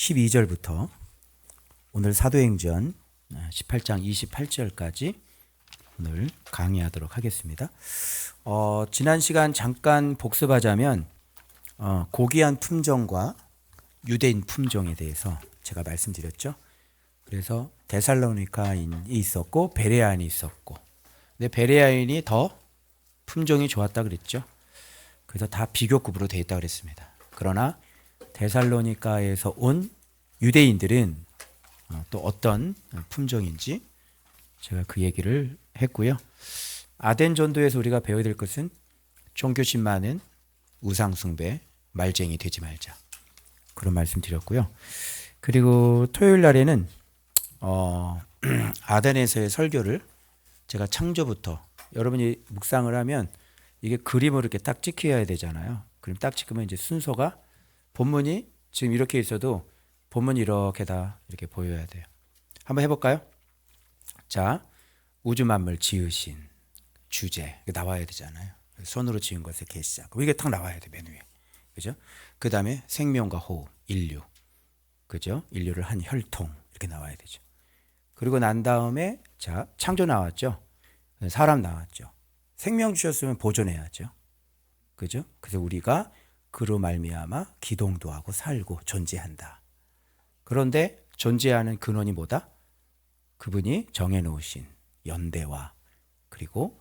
12절부터 오늘 사도행전 18장 28절까지 오늘 강의하도록 하겠습니다. 지난 시간 잠깐 복습하자면 고귀한 품종과 유대인 품종에 대해서 제가 말씀드렸죠. 그래서 데살로니카인이 있었고 베레아인이 있었고, 근데 베레아인이 더 품종이 좋았다 그랬죠. 그래서 다 비교급으로 되어 있다 그랬습니다. 그러나 데살로니카에서 온 유대인들은 또 어떤 품종인지 제가 그 얘기를 했고요. 아덴 전도에서 우리가 배워야 될 것은 종교심 많은 우상숭배, 말쟁이 되지 말자, 그런 말씀 드렸고요. 그리고 토요일 날에는 아덴에서의 설교를 제가 창조부터, 여러분이 묵상을 하면 이게 그림으로 이렇게 딱 찍혀야 되잖아요. 그럼 딱 찍으면 이제 순서가 본문이 지금 이렇게 있어도 본문이 이렇게 다 이렇게 보여야 돼요. 한번 해볼까요? 자, 우주 만물 지으신 주제 나와야 되잖아요. 손으로 지은 것의 계시작, 이게 딱 나와야 돼, 맨 위에. 그죠? 그 다음에 생명과 호흡, 인류, 그죠? 인류를 한 혈통, 이렇게 나와야 되죠. 그리고 난 다음에 자, 창조 나왔죠. 사람 나왔죠. 생명 주셨으면 보존해야죠. 그죠? 그래서 우리가 그로 말미암아 기동도 하고 살고 존재한다. 그런데 존재하는 근원이 뭐다? 그분이 정해 놓으신 연대와 그리고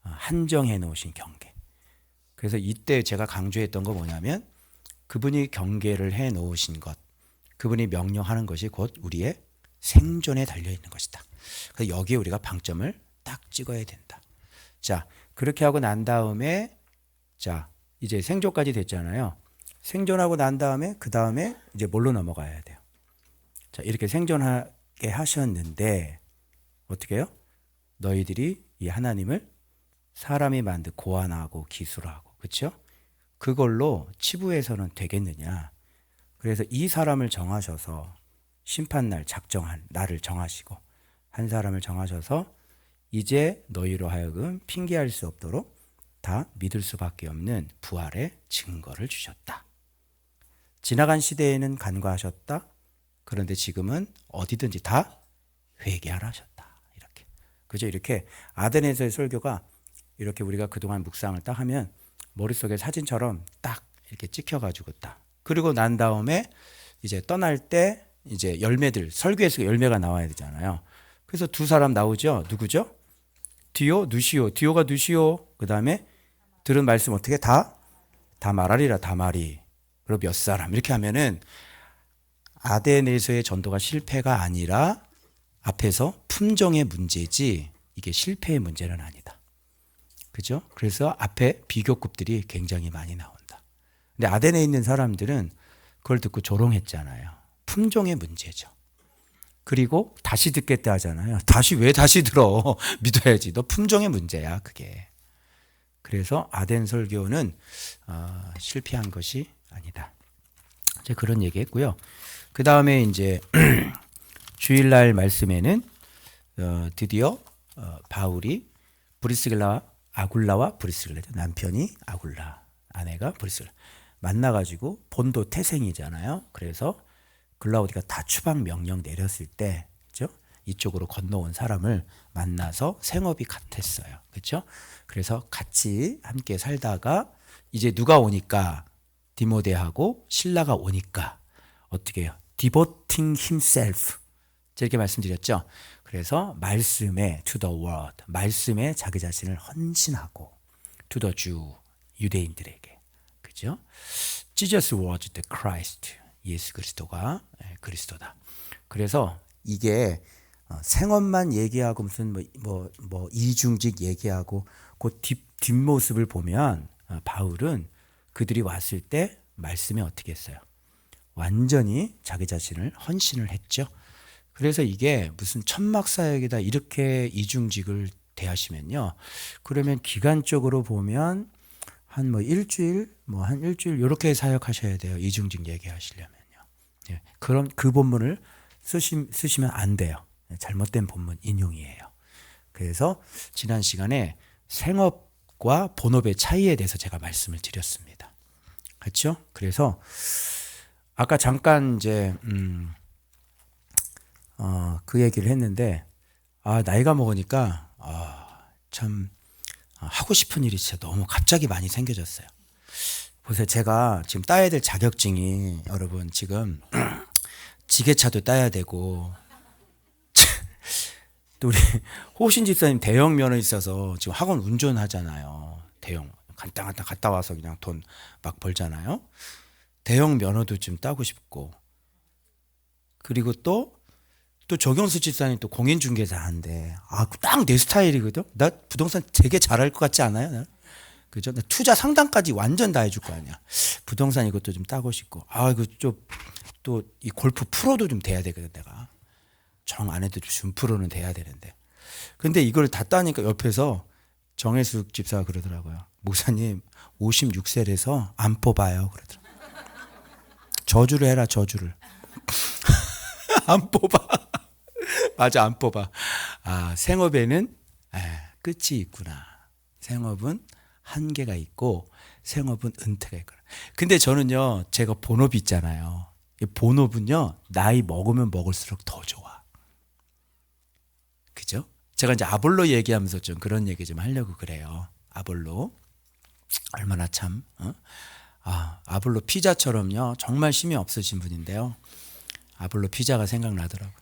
한정해 놓으신 경계. 그래서 이때 제가 강조했던 거 뭐냐면, 그분이 경계를 해 놓으신 것, 그분이 명령하는 것이 곧 우리의 생존에 달려 있는 것이다. 그래서 여기에 우리가 방점을 딱 찍어야 된다. 자, 그렇게 하고 난 다음에 자, 이제 생존까지 됐잖아요. 생존하고 난 다음에 그 다음에 이제 뭘로 넘어가야 돼요? 자, 이렇게 생존하게 하셨는데 어떻게 해요? 너희들이 이 하나님을 사람이 만든 고안하고 기술하고, 그렇죠? 그걸로 치부해서는 되겠느냐? 그래서 이 사람을 정하셔서 심판날 작정한 나를 정하시고 한 사람을 정하셔서 이제 너희로 하여금 핑계할 수 없도록 다 믿을 수밖에 없는 부활의 증거를 주셨다. 지나간 시대에는 간과하셨다. 그런데 지금은 어디든지 다 회개하라 하셨다. 이렇게. 그죠? 이렇게 아덴에서의 설교가 이렇게 우리가 그동안 묵상을 딱 하면 머릿속에 사진처럼 딱 이렇게 찍혀가지고 딱. 그리고 난 다음에 이제 떠날 때 이제 열매들, 설교에서 열매가 나와야 되잖아요. 그래서 두 사람 나오죠. 누구죠? 디오, 누시오. 디오가 누시오. 그 다음에 들은 말씀 어떻게 다 말하리라, 다 말이. 그리고 몇 사람. 이렇게 하면은 아덴에서의 전도가 실패가 아니라 앞에서 품종의 문제지 이게 실패의 문제는 아니다. 그죠? 그래서 앞에 비교급들이 굉장히 많이 나온다. 근데 아덴에 있는 사람들은 그걸 듣고 조롱했잖아요. 품종의 문제죠. 그리고 다시 듣겠다 하잖아요. 왜 다시 들어? 믿어야지. 너 품종의 문제야, 그게. 그래서 아덴 설교는 실패한 것이 아니다. 이제 그런 얘기했고요. 그 다음에 이제 주일날 말씀에는 드디어 바울이 아굴라와 브리스길라, 남편이 아굴라, 아내가 브리스길라 만나가지고 본도 태생이잖아요. 그래서 글라우디가 다 추방 명령 내렸을 때, 그렇죠? 이쪽으로 건너온 사람을 만나서 생업이 같았어요. 그렇죠? 그래서 같이 함께 살다가 이제 누가 오니까, 디모데하고 신라가 오니까 어떻게 해요? Devoting himself, 이렇게 말씀드렸죠. 그래서 말씀에 to the word, 말씀에 자기 자신을 헌신하고 to the Jew, 유대인들에게, 그죠? Jesus was the Christ, 예수 그리스도가 그리스도다. 그래서 이게 생업만 얘기하고 무슨 뭐 이중직 얘기하고 그 뒷모습을 보면 바울은 그들이 왔을 때 말씀에 어떻게 했어요? 완전히 자기 자신을 헌신을 했죠. 그래서 이게 무슨 천막사역이다 이렇게 이중직을 대하시면요, 그러면 기간적으로 보면 한 일주일 이렇게 사역하셔야 돼요. 이중직 얘기하시려면요. 예, 그럼 그 본문을 쓰시면 안 돼요. 잘못된 본문 인용이에요. 그래서 지난 시간에 생업과 본업의 차이에 대해서 제가 말씀을 드렸습니다. 그렇죠? 그래서 아까 잠깐 이제 그 얘기를 했는데 나이가 먹으니까 참 하고 싶은 일이 진짜 너무 갑자기 많이 생겨졌어요. 보세요. 제가 지금 따야 될 자격증이 여러분 지금 지게차도 따야 되고 또 우리 호신 집사님 대형 면허 있어서 지금 학원 운전하잖아요. 대형 간단 갔다 와서 그냥 돈 막 벌잖아요. 대형 면허도 좀 따고 싶고 그리고 또 정영수 집사님 또 공인중개사 하는데 딱 내 스타일이거든. 나 부동산 되게 잘할 것 같지 않아요? 나? 그죠? 나 투자 상담까지 완전 다 해줄 거 아니야. 부동산 이것도 좀 따고 싶고 이거 좀 또 이 골프 프로도 좀 돼야 되거든. 내가 정 안 해도 준 프로는 돼야 되는데 근데 이걸 다 따니까 옆에서 정혜숙 집사가 그러더라고요. 목사님 56세라서 안 뽑아요 그러더라고요. 저주를 해라 저주를. 안 뽑아. 맞아 안 뽑아. 생업에는 끝이 있구나. 생업은 한계가 있고 생업은 은퇴가 있구나. 근데 저는요 제가 본업이 있잖아요. 이 본업은요 나이 먹으면 먹을수록 더 좋아. 그죠? 제가 이제 아볼로 얘기하면서 좀 그런 얘기 좀 하려고 그래요. 아볼로 얼마나 참 아볼로 피자처럼요 정말 힘이 없으신 분인데요. 아볼로 피자가 생각나더라고요.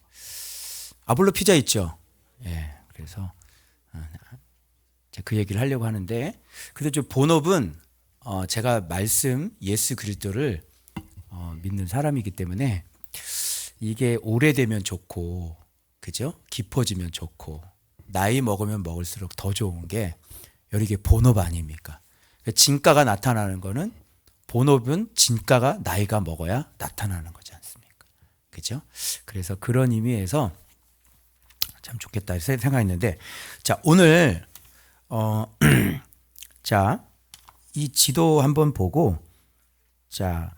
아볼로 피자 있죠? 예, 그래서 제가 그 얘기를 하려고 하는데 근데 좀 본업은 제가 말씀 예수 그리스도를 믿는 사람이기 때문에 이게 오래되면 좋고 그죠? 깊어지면 좋고 나이 먹으면 먹을수록 더 좋은 게 이게 본업 아닙니까? 진가가 나타나는 거는 본업은 진가가 나이가 먹어야 나타나는 거지 않습니까? 그죠? 그래서 그런 의미에서 참 좋겠다 생각했는데 자 오늘 자 이 지도 한번 보고 자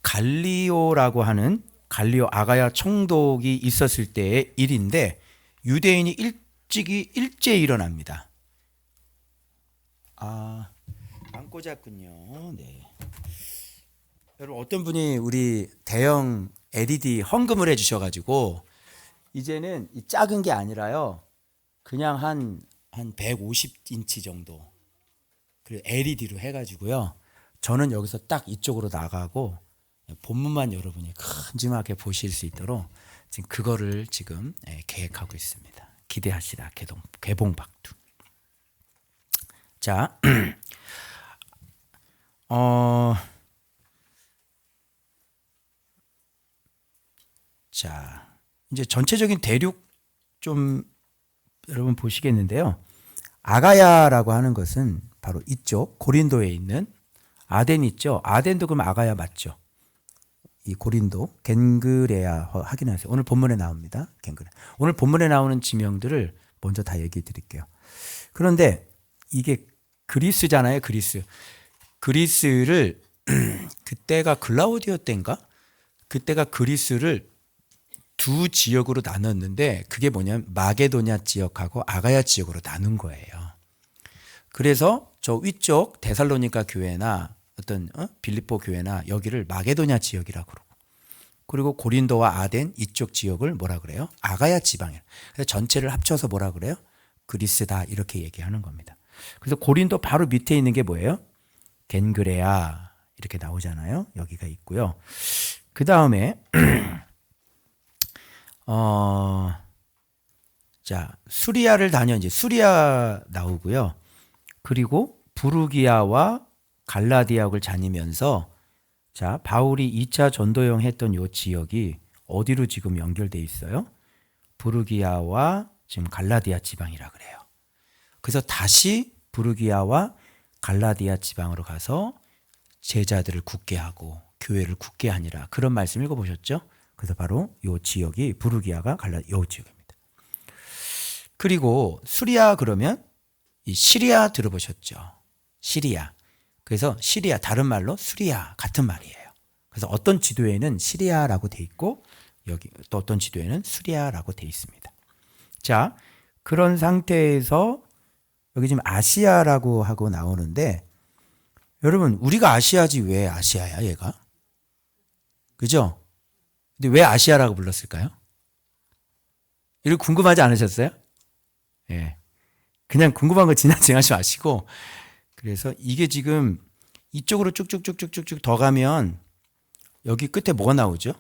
갈리오라고 하는 갈리오 아가야 총독이 있었을 때의 일인데 유대인이 일제히 일어납니다. 안 꽂았군요. 네. 여러분 어떤 분이 우리 대형 LED 헌금을 해주셔가지고 이제는 이 작은 게 아니라요 그냥 한 150인치 정도 그리고 LED로 해가지고요 저는 여기서 딱 이쪽으로 나가고 본문만 여러분이 큼지막하게 보실 수 있도록 지금 그거를 지금 계획하고 있습니다. 기대하시라 개봉박두. 자, 자 이제 전체적인 대륙 좀 여러분 보시겠는데요. 아가야라고 하는 것은 바로 이쪽 고린도에 있는 아덴 있죠. 아덴도 그럼 아가야 맞죠? 이 고린도 겐그레아 확인하세요. 오늘 본문에 나옵니다. 겐그레. 오늘 본문에 나오는 지명들을 먼저 다 얘기해 드릴게요. 그런데 이게 그리스잖아요. 그리스를 그때가 글라우디오 때인가? 그때가 그리스를 두 지역으로 나눴는데 그게 뭐냐면 마게도냐 지역하고 아가야 지역으로 나눈 거예요. 그래서 저 위쪽 데살로니가 교회나 어떤 빌립보 교회나 여기를 마게도냐 지역이라고 그러고 그리고 고린도와 아덴 이쪽 지역을 뭐라 그래요? 아가야 지방이에요. 그래서 전체를 합쳐서 뭐라 그래요? 그리스다 이렇게 얘기하는 겁니다. 그래서 고린도 바로 밑에 있는 게 뭐예요? 겐그레아 이렇게 나오잖아요. 여기가 있고요. 그 다음에 자 수리아를 이제 수리아 나오고요. 그리고 부르기아와 갈라디아역을 다니면서 자 바울이 2차 전도여행 했던 요 지역이 어디로 지금 연결돼 있어요? 부르기아와 지금 갈라디아 지방이라 그래요. 그래서 다시 부르기아와 갈라디아 지방으로 가서 제자들을 굳게 하고 교회를 굳게 하니라 그런 말씀 읽어보셨죠? 그래서 바로 요 지역이 부르기아가 요 지역입니다. 그리고 수리아 그러면 이 시리아 들어보셨죠? 시리아. 그래서 시리아 다른 말로 수리아 같은 말이에요. 그래서 어떤 지도에는 시리아라고 돼 있고 여기 또 어떤 지도에는 수리아라고 돼 있습니다. 자, 그런 상태에서 여기 지금 아시아라고 하고 나오는데 여러분 우리가 아시아지 왜 아시아야 얘가? 그죠? 근데 왜 아시아라고 불렀을까요? 이거 궁금하지 않으셨어요? 예. 그냥 궁금한 거 지나치지 마시고, 그래서 이게 지금 이쪽으로 쭉쭉쭉쭉쭉쭉 더 가면 여기 끝에 뭐가 나오죠?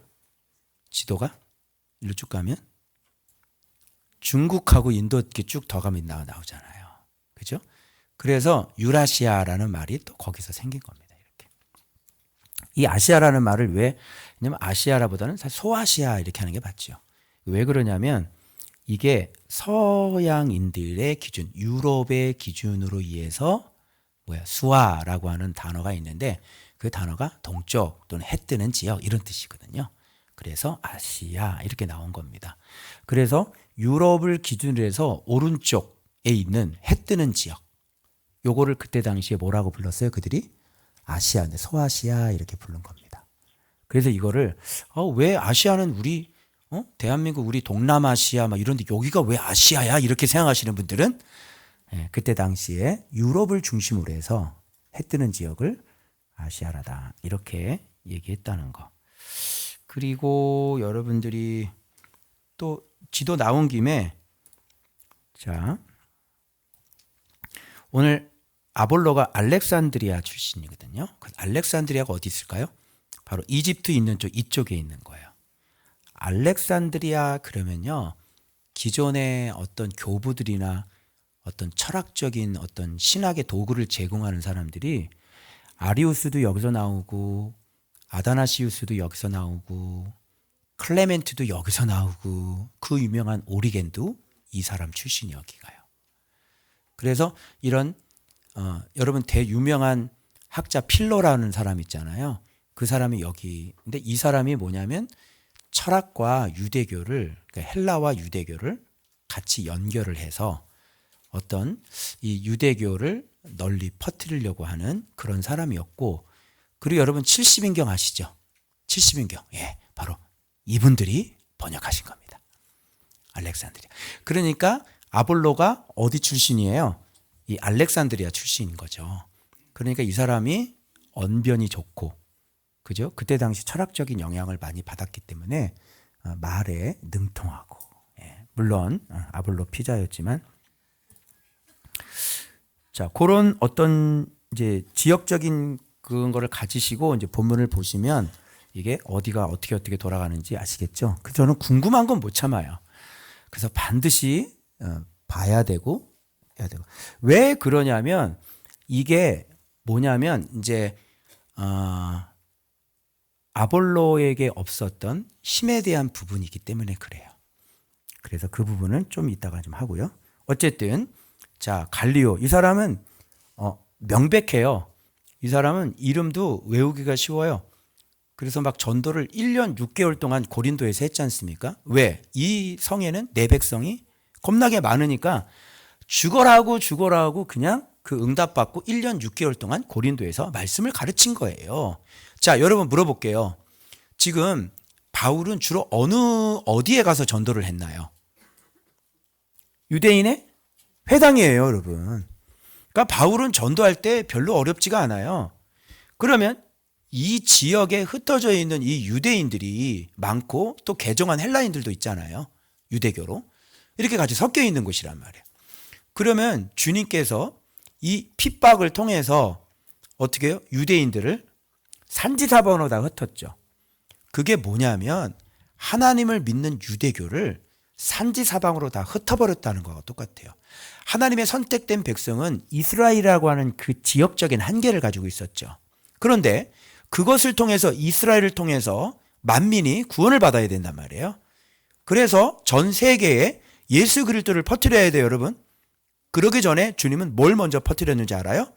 지도가 일로 쭉 가면 중국하고 인도 이렇게 쭉 더 가면 나오잖아요. 그죠? 그래서 유라시아라는 말이 또 거기서 생긴 겁니다. 이렇게. 이 아시아라는 말을 왜, 왜냐면 아시아라보다는 사실 소아시아 이렇게 하는 게 맞죠. 왜 그러냐면 이게 서양인들의 기준, 유럽의 기준으로 의해서 수아라고 하는 단어가 있는데 그 단어가 동쪽 또는 해 뜨는 지역 이런 뜻이거든요. 그래서 아시아 이렇게 나온 겁니다. 그래서 유럽을 기준으로 해서 오른쪽에 있는 해 뜨는 지역, 요거를 그때 당시에 뭐라고 불렀어요? 그들이 아시아, 소아시아 이렇게 부른 겁니다. 그래서 이거를 왜 아시아는 우리 대한민국 우리 동남아시아 막 이런데 여기가 왜 아시아야? 이렇게 생각하시는 분들은 그때 당시에 유럽을 중심으로 해서 해 뜨는 지역을 아시아라다 이렇게 얘기했다는 거. 그리고 여러분들이 또 지도 나온 김에 자 오늘 아볼로가 알렉산드리아 출신이거든요. 그 알렉산드리아가 어디 있을까요? 바로 이집트 있는 쪽 이쪽에 있는 거예요. 알렉산드리아 그러면요 기존의 어떤 교부들이나 어떤 철학적인 어떤 신학의 도구를 제공하는 사람들이 아리우스도 여기서 나오고 아다나시우스도 여기서 나오고 클레멘트도 여기서 나오고 그 유명한 오리겐도 이 사람 출신이 여기 가요. 그래서 이런 여러분 대유명한 학자 필로라는 사람 있잖아요. 그 사람이 여기. 근데 이 사람이 뭐냐면 철학과 유대교를 그러니까 헬라와 유대교를 같이 연결을 해서 어떤 이 유대교를 널리 퍼뜨리려고 하는 그런 사람이었고, 그리고 여러분 70인경 아시죠? 70인경. 예, 바로 이분들이 번역하신 겁니다. 알렉산드리아. 그러니까 아볼로가 어디 출신이에요? 이 알렉산드리아 출신인 거죠. 그러니까 이 사람이 언변이 좋고, 그죠? 그때 당시 철학적인 영향을 많이 받았기 때문에 말에 능통하고, 예, 물론 아볼로 피자였지만, 자 그런 어떤 이제 지역적인 그런 거를 가지시고 이제 본문을 보시면 이게 어디가 어떻게 돌아가는지 아시겠죠? 그 저는 궁금한 건 못 참아요. 그래서 반드시 봐야 되고 해야 되고. 왜 그러냐면 이게 뭐냐면 이제 아볼로에게 없었던 힘에 대한 부분이기 때문에 그래요. 그래서 그 부분은 좀 이따가 좀 하고요. 어쨌든 자 갈리오 이 사람은 명백해요. 이 사람은 이름도 외우기가 쉬워요. 그래서 막 전도를 1년 6개월 동안 고린도에서 했지 않습니까? 왜? 이 성에는 내 백성이 겁나게 많으니까 죽어라 하고 그냥 그 응답받고 1년 6개월 동안 고린도에서 말씀을 가르친 거예요. 자, 여러분 물어볼게요. 지금 바울은 주로 어디에 가서 전도를 했나요? 유대인의 회당이에요, 여러분. 그러니까 바울은 전도할 때 별로 어렵지가 않아요. 그러면 이 지역에 흩어져 있는 이 유대인들이 많고 또 개종한 헬라인들도 있잖아요. 유대교로. 이렇게 같이 섞여 있는 곳이란 말이에요. 그러면 주님께서 이 핍박을 통해서 어떻게 해요? 유대인들을 산지사방으로 다 흩었죠. 그게 뭐냐면 하나님을 믿는 유대교를 산지사방으로 다 흩어버렸다는 거와 똑같아요. 하나님의 선택된 백성은 이스라엘이라고 하는 그 지역적인 한계를 가지고 있었죠. 그런데 그것을 통해서 이스라엘을 통해서 만민이 구원을 받아야 된단 말이에요. 그래서 전 세계에 예수 그리스도를 퍼뜨려야 돼요, 여러분. 그러기 전에 주님은 뭘 먼저 퍼뜨렸는지 알아요?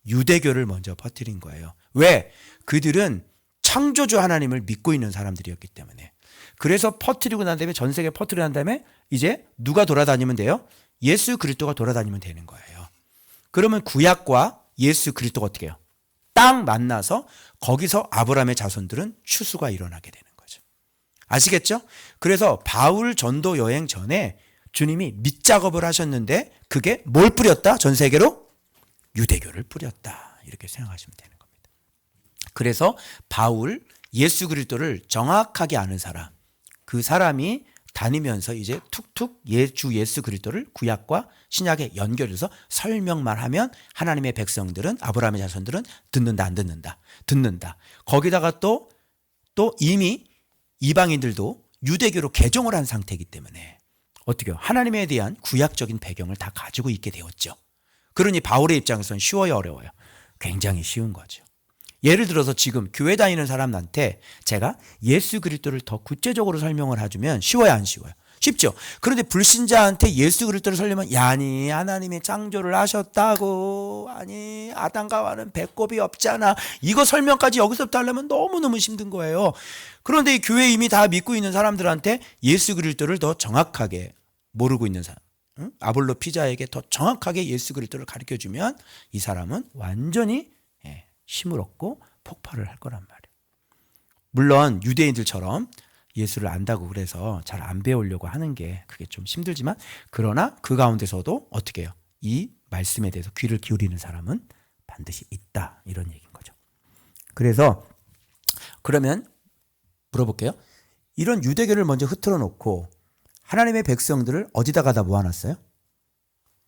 유대교를 먼저 퍼뜨린 거예요. 왜? 그들은 창조주 하나님을 믿고 있는 사람들이었기 때문에. 그래서 퍼뜨리고 난 다음에 전 세계에 퍼뜨리고 난 다음에 이제 누가 돌아다니면 돼요? 예수 그리스도가 돌아다니면 되는 거예요. 그러면 구약과 예수 그리스도가 어떻게 해요? 딱 만나서 거기서 아브라함의 자손들은 추수가 일어나게 되는 거죠. 아시겠죠? 그래서 바울 전도 여행 전에 주님이 밑작업을 하셨는데 그게 뭘 뿌렸다? 전 세계로? 유대교를 뿌렸다. 이렇게 생각하시면 되는 겁니다. 그래서 바울 예수 그리스도를 정확하게 아는 사람, 그 사람이 다니면서 이제 툭툭 주 예수 그리스도를 구약과 신약에 연결해서 설명만 하면 하나님의 백성들은, 아브라함의 자손들은 듣는다 안 듣는다? 듣는다. 거기다가 또 이미 이방인들도 유대교로 개종을 한 상태이기 때문에 어떻게 해요? 하나님에 대한 구약적인 배경을 다 가지고 있게 되었죠. 그러니 바울의 입장에서는 쉬워요, 어려워요? 굉장히 쉬운 거죠. 예를 들어서 지금 교회 다니는 사람한테 제가 예수 그리스도를 더 구체적으로 설명을 해주면 쉬워요, 안 쉬워요? 쉽죠. 그런데 불신자한테 예수 그리스도를 설명하면 아니 하나님이 창조를 하셨다고, 아니 아담과 하와는 배꼽이 없잖아, 이거 설명까지 여기서부터 하려면 너무너무 힘든 거예요. 그런데 이 교회 이미 다 믿고 있는 사람들한테 예수 그리스도를 더 정확하게 모르고 있는 사람, 아볼로 피자에게 더 정확하게 예수 그리스도를 가르쳐주면 이 사람은 완전히 힘을 얻고 폭발을 할 거란 말이에요. 물론 유대인들처럼 예수를 안다고 그래서 잘 안 배우려고 하는 게 그게 좀 힘들지만, 그러나 그 가운데서도 어떻게 해요? 이 말씀에 대해서 귀를 기울이는 사람은 반드시 있다, 이런 얘기인 거죠. 그래서 그러면 물어볼게요. 이런 유대교를 먼저 흐트러 놓고 하나님의 백성들을 어디다가 다 모아놨어요?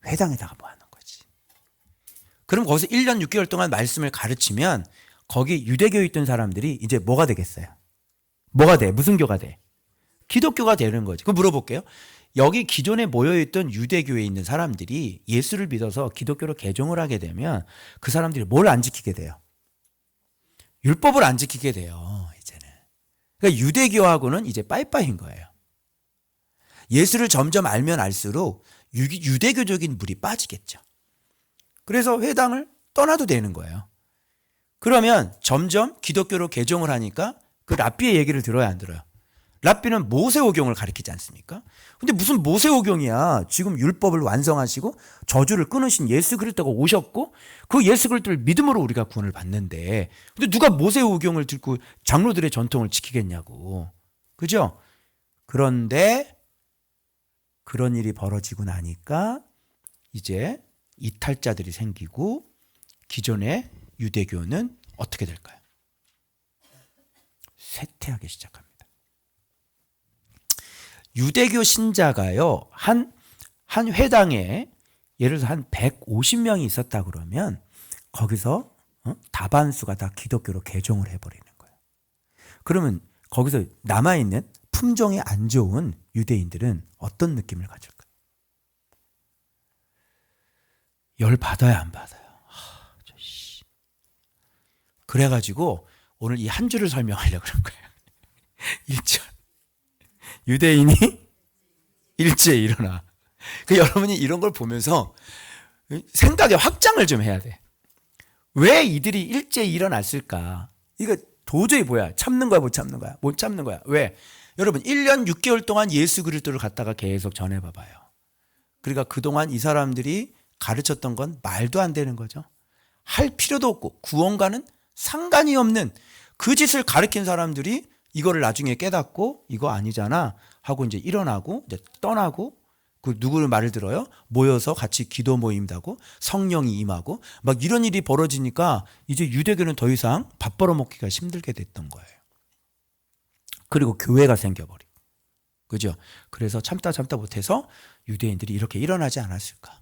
회당에다가 모아놓은 거지. 그럼 거기서 1년 6개월 동안 말씀을 가르치면 거기 유대교에 있던 사람들이 이제 뭐가 되겠어요? 뭐가 돼? 무슨 교가 돼? 기독교가 되는 거지. 그럼 물어볼게요. 여기 기존에 모여있던 유대교에 있는 사람들이 예수를 믿어서 기독교로 개종을 하게 되면 그 사람들이 뭘 안 지키게 돼요? 율법을 안 지키게 돼요, 이제는. 그러니까 유대교하고는 이제 빠이빠이인 거예요. 예수를 점점 알면 알수록 유대교적인 물이 빠지겠죠. 그래서 회당을 떠나도 되는 거예요. 그러면 점점 기독교로 개종을 하니까 그 랍비의 얘기를 들어야 안 들어요? 랍비는 모세오경을 가르치지 않습니까? 근데 무슨 모세오경이야. 지금 율법을 완성하시고 저주를 끊으신 예수 그리스도가 오셨고 그 예수 그리스도를 믿음으로 우리가 구원을 받는데, 근데 누가 모세오경을 듣고 장로들의 전통을 지키겠냐고. 그죠? 그런데 그런 일이 벌어지고 나니까 이제 이탈자들이 생기고 기존의 유대교는 어떻게 될까요? 쇠퇴하기 시작합니다. 유대교 신자가요, 한 회당에 예를 들어서 한 150명이 있었다 그러면 거기서 다반수가 다 기독교로 개종을 해버리는 거예요. 그러면 거기서 남아있는 품종이 안 좋은 유대인들은 어떤 느낌을 가질까요? 열 받아요, 안 받아요? 그래가지고 오늘 이 한 줄을 설명하려고 그런 거예요. 1절. 유대인이 일제에 일어나. 여러분이 이런 걸 보면서 생각의 확장을 좀 해야 돼. 왜 이들이 일제에 일어났을까? 이거 도저히 뭐야? 참는 거야, 못 참는 거야? 못 참는 거야. 왜? 여러분 1년 6개월 동안 예수 그리스도를 갖다가 계속 전해봐봐요. 그러니까 그동안 이 사람들이 가르쳤던 건 말도 안 되는 거죠. 할 필요도 없고 구원과는 상관이 없는 그 짓을 가르친 사람들이 이거를 나중에 깨닫고 이거 아니잖아 하고 이제 일어나고 이제 떠나고, 그 누구를 말을 들어요? 모여서 같이 기도 모임도 하고 성령이 임하고 막 이런 일이 벌어지니까 이제 유대교는 더 이상 밥 벌어먹기가 힘들게 됐던 거예요. 그리고 교회가 생겨버리고. 그죠? 그래서 참다 못해서 유대인들이 이렇게 일어나지 않았을까?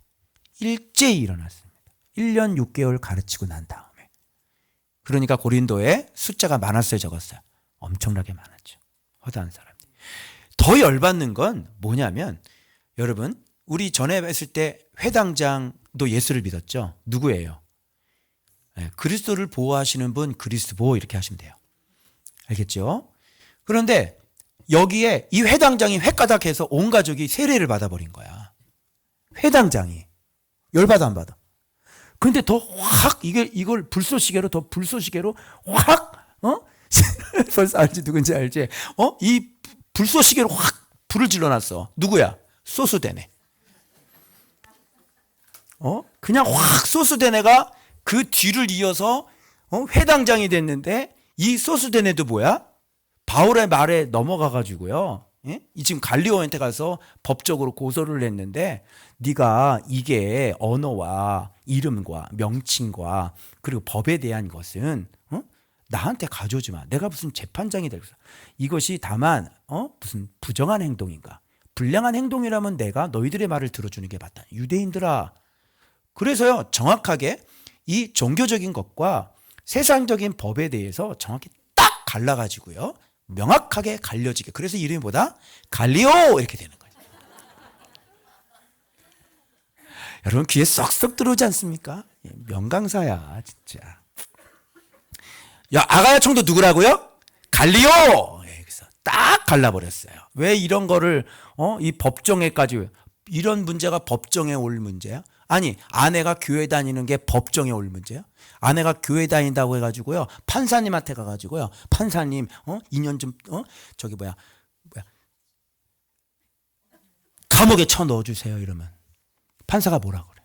일제히 일어났습니다. 1년 6개월 가르치고 난 다음에. 그러니까 고린도에 숫자가 많았어요, 적었어요? 엄청나게 많았죠. 허다한 사람들이. 더 열받는 건 뭐냐면, 여러분 우리 전에 뵀을 때 회당장도 예수를 믿었죠. 누구예요? 그리스도를 보호하시는 분 그리스도 보호, 이렇게 하시면 돼요. 알겠죠? 그런데 여기에 이 회당장이 횟가닥해서 온 가족이 세례를 받아버린 거야. 회당장이. 열받아 안 받아? 근데 더 확 이걸 불쏘시개로 확 벌써 알지, 누군지 알지? 이 불쏘시개로 확 불을 질러놨어. 누구야? 소수대네. 그냥 확 소수대네가 그 뒤를 이어서 회당장이 됐는데, 이 소수대네도 뭐야? 바울의 말에 넘어가가지고요. 이 지금 갈리오한테 가서 법적으로 고소를 했는데, 네가 이게 언어와 이름과 명칭과 그리고 법에 대한 것은 나한테 가져오지 마. 내가 무슨 재판장이 되겠어. 이것이 다만 무슨 부정한 행동인가? 불량한 행동이라면 내가 너희들의 말을 들어주는 게 맞다. 유대인들아. 그래서요, 정확하게 이 종교적인 것과 세상적인 법에 대해서 정확히 딱 갈라가지고요, 명확하게 갈려지게. 그래서 이름이 뭐다? 갈리오 이렇게 되는 거예요. 여러분 귀에 쏙쏙 들어오지 않습니까? 명강사야 진짜. 야, 아가야 총도 누구라고요? 갈리오. 그래서 딱 갈라버렸어요. 왜 이런 거를 이 법정에까지, 이런 문제가 법정에 올 문제야? 아니, 아내가 교회 다니는 게 법정에 올 문제야? 아내가 교회 다닌다고 해가지고요, 판사님한테 가가지고요, 판사님 2년 좀 저기 뭐야 감옥에 쳐 넣어주세요 이러면 판사가 뭐라 그래?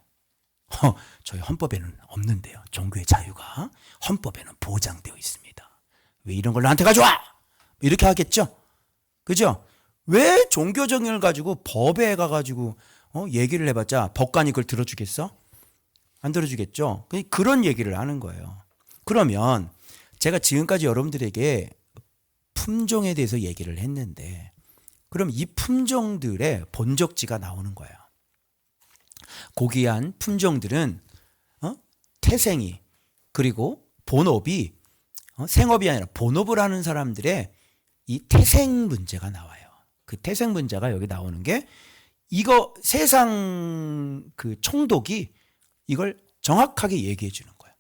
저희 헌법에는 없는데요. 종교의 자유가 헌법에는 보장되어 있습니다. 왜 이런 걸 나한테 가져와? 이렇게 하겠죠? 그죠? 왜 종교적인을 가지고 법에 가가지고 얘기를 해봤자 법관이 그걸 들어주겠어? 안 들어주겠죠? 그런 얘기를 하는 거예요. 그러면 제가 지금까지 여러분들에게 품종에 대해서 얘기를 했는데, 그럼 이 품종들의 본적지가 나오는 거예요. 고귀한 품종들은 태생이, 그리고 본업이 생업이 아니라 본업을 하는 사람들의 이 태생 문제가 나와요. 그 태생 문제가 여기 나오는 게, 이거 세상 그 총독이 이걸 정확하게 얘기해 주는 거야.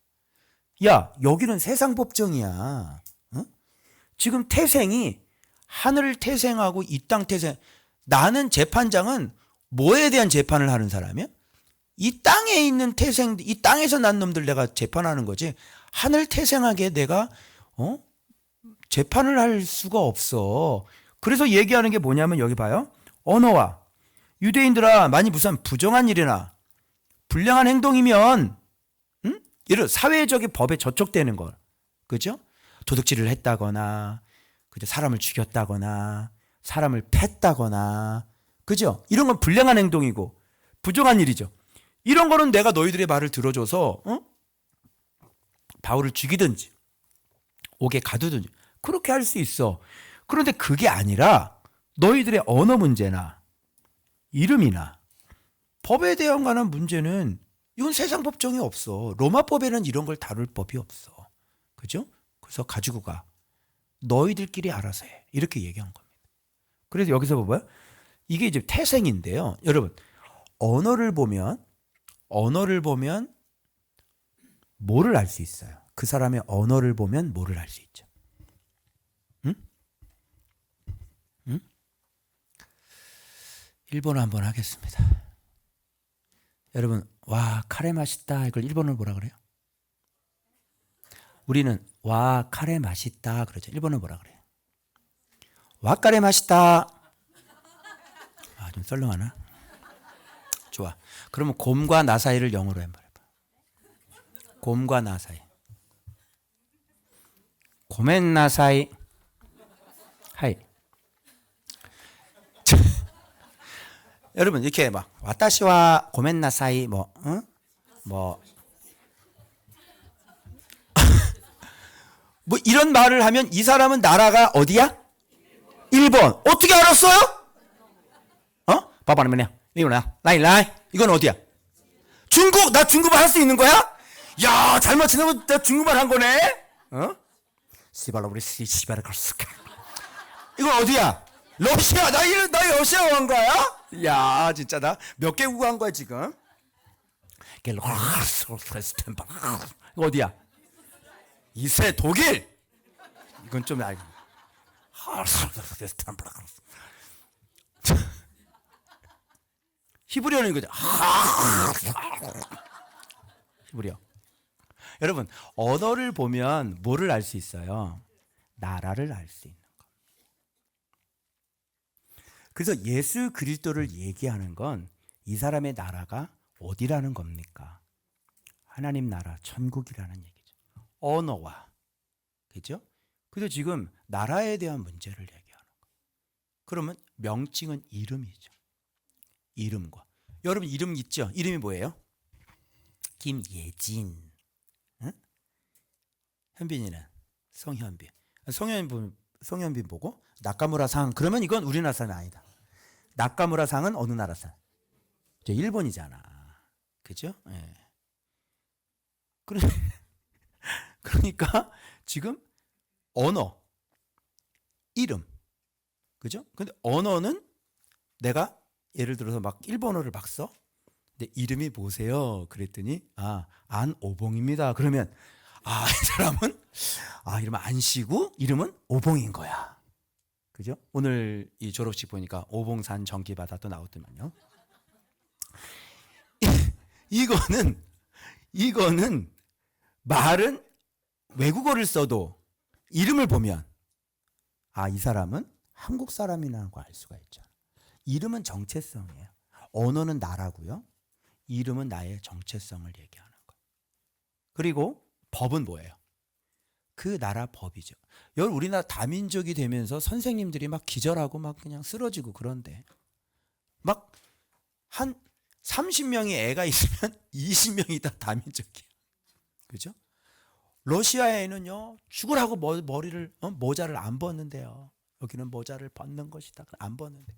야, 여기는 세상 법정이야. 지금 태생이 하늘 태생하고 이 땅 태생. 나는 재판장은 뭐에 대한 재판을 하는 사람이야? 이 땅에 있는 태생, 이 땅에서 난 놈들 내가 재판하는 거지. 하늘 태생하게 내가 재판을 할 수가 없어. 그래서 얘기하는 게 뭐냐면 여기 봐요. 언어와 유대인들아, 만일 무슨 부정한 일이나 불량한 행동이면, 예를 들어 사회적인 법에 저촉되는 걸, 그죠? 도둑질을 했다거나, 그죠? 사람을 죽였다거나, 사람을 팼다거나, 그죠? 이런 건 불량한 행동이고 부정한 일이죠. 이런 거는 내가 너희들의 말을 들어줘서 바울을 죽이든지 옥에 가두든지 그렇게 할 수 있어. 그런데 그게 아니라 너희들의 언어 문제나 이름이나 법에 대한 관한 문제는 이건 세상 법정에 없어. 로마법에는 이런 걸 다룰 법이 없어. 그죠? 그래서 가지고 가. 너희들끼리 알아서 해. 이렇게 얘기한 겁니다. 그래서 여기서 봐봐요. 이게 이제 태생인데요. 여러분, 언어를 보면 뭐를 알 수 있어요? 그 사람의 언어를 보면 뭐를 알 수 있죠? 응? 응? 일본어 한번 하겠습니다. 여러분, 와, 카레 맛있다. 이걸 일본어로 뭐라 그래요? 우리는 와, 카레 맛있다 그러죠. 일본어로 뭐라 그래요? 와, 카레 맛있다. 아, 좀 썰렁하나? 좋아. 그러면 곰과 나 사이를 영어로 한번 해봐. 곰과 나 사이. 고멘 나 사이. 하이. 여러분, 이렇게 막 와타시와 고멘 나 사이 뭐 이런 말을 하면 이 사람은 나라가 어디야? 일본. 어떻게 알았어요? 봐봐, 뭐냐? 이거야. 라이. 이건 어디야? 중국. 나 중국말 할 수 있는 거야? 야, 잘 맞히는 거. 나 중국말 한 거네. 시발라 우리 시발을 걸었을까? 이건 어디야? 러시아. 나 러시아 한 거야? 야, 진짜 나 몇 개국 한 거야 지금? 이거 어디야? 이세 독일. 이건 좀 알고. 히브리어는 이거죠. 히브리어. 여러분, 언어를 보면 뭐를 알 수 있어요? 나라를 알 수 있는 거. 그래서 예수 그리스도를 얘기하는 건 이 사람의 나라가 어디라는 겁니까? 하나님 나라, 천국이라는 얘기죠. 언어와, 그죠? 그래서 지금 나라에 대한 문제를 얘기하는 거예요. 그러면 명칭은 이름이죠. 이름과. 여러분 이름 있죠? 이름이 뭐예요? 김예진. 응? 현빈이는 성현빈. 성현빈 보고 나카무라 상 그러면 이건 우리나라 사람이 아니다. 나카무라 상은 어느 나라 사람? 저 일본이잖아. 그죠? 예. 그러니까 지금 언어, 이름, 그죠? 근데 언어는 내가 예를 들어서 막 일본어를 막 써. 근데 이름이 뭐세요? 그랬더니 안오봉입니다. 그러면 이 사람은 이름은 안씨고 이름은 오봉인 거야. 그죠? 오늘 이 졸업식 보니까 오봉산 전기바다 또 나왔더만요. 이거는 말은 외국어를 써도 이름을 보면 이 사람은 한국 사람이라는 걸 알 수가 있잖아. 이름은 정체성이에요. 언어는 나라고요. 이름은 나의 정체성을 얘기하는 거예요. 그리고 법은 뭐예요? 그 나라 법이죠. 여기 우리나라 다민족이 되면서 선생님들이 막 기절하고 막 그냥 쓰러지고 그런데 막 한 30명이 애가 있으면 20명이 다 다민족이에요. 그죠? 러시아에는요, 죽으라고 머리를, 모자를 안 벗는데요. 여기는 모자를 벗는 것이다. 안 벗는데요.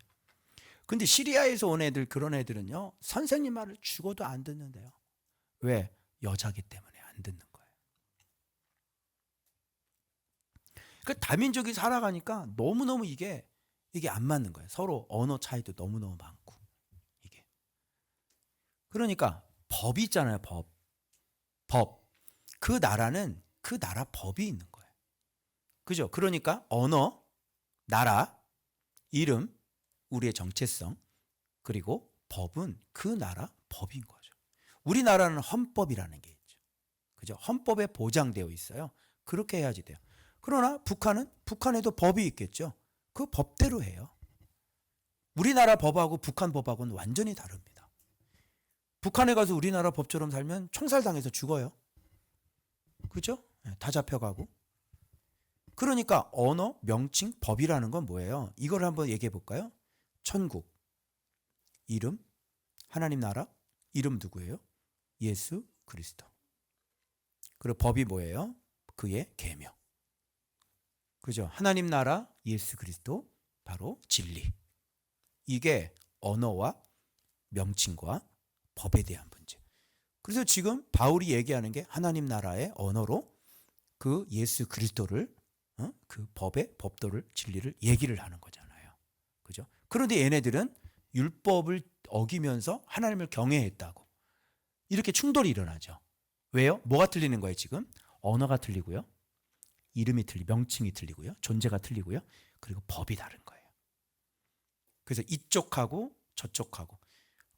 근데 시리아에서 온 애들, 그런 애들은요, 선생님 말을 죽어도 안 듣는데요. 왜? 여자기 때문에 안 듣는 거예요. 그 다민족이 살아가니까 너무너무 이게 안 맞는 거예요. 서로 언어 차이도 너무너무 많고, 이게. 그러니까 법이 있잖아요, 법. 그 나라는 그 나라 법이 있는 거예요. 그죠? 그러니까 언어, 나라, 이름, 우리의 정체성, 그리고 법은 그 나라 법인 거죠. 우리나라는 헌법이라는 게 있죠. 그죠? 헌법에 보장되어 있어요. 그렇게 해야지 돼요. 그러나 북한에도 법이 있겠죠. 그 법대로 해요. 우리나라 법하고 북한 법하고는 완전히 다릅니다. 북한에 가서 우리나라 법처럼 살면 총살당해서 죽어요. 그죠? 다 잡혀가고. 그러니까 언어, 명칭, 법이라는 건 뭐예요? 이걸 한번 얘기해 볼까요? 천국, 이름, 하나님 나라, 이름 누구예요? 예수 그리스도. 그리고 법이 뭐예요? 그의 계명. 그죠? 하나님 나라, 예수 그리스도, 바로 진리. 이게 언어와 명칭과 법에 대한 문제. 그래서 지금 바울이 얘기하는 게 하나님 나라의 언어로 그 예수 그리스도를 그 법의 법도를 진리를 얘기를 하는 거잖아요. 그죠? 그런데 얘네들은 율법을 어기면서 하나님을 경외했다고. 이렇게 충돌이 일어나죠. 왜요? 뭐가 틀리는 거예요, 지금? 언어가 틀리고요. 이름이 명칭이 틀리고요. 존재가 틀리고요. 그리고 법이 다른 거예요. 그래서 이쪽하고 저쪽하고.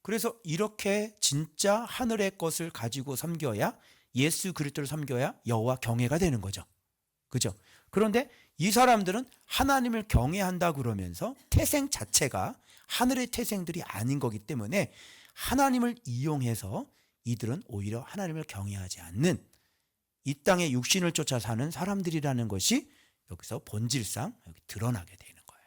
그래서 이렇게 진짜 하늘의 것을 가지고 섬겨야 예수 그리스도를 섬겨야 여호와 경외가 되는 거죠. 그죠? 그런데 이 사람들은 하나님을 경외한다 그러면서 태생 자체가 하늘의 태생들이 아닌 거기 때문에 하나님을 이용해서 이들은 오히려 하나님을 경외하지 않는 이 땅의 육신을 쫓아 사는 사람들이라는 것이 여기서 본질상 여기 드러나게 되는 거예요.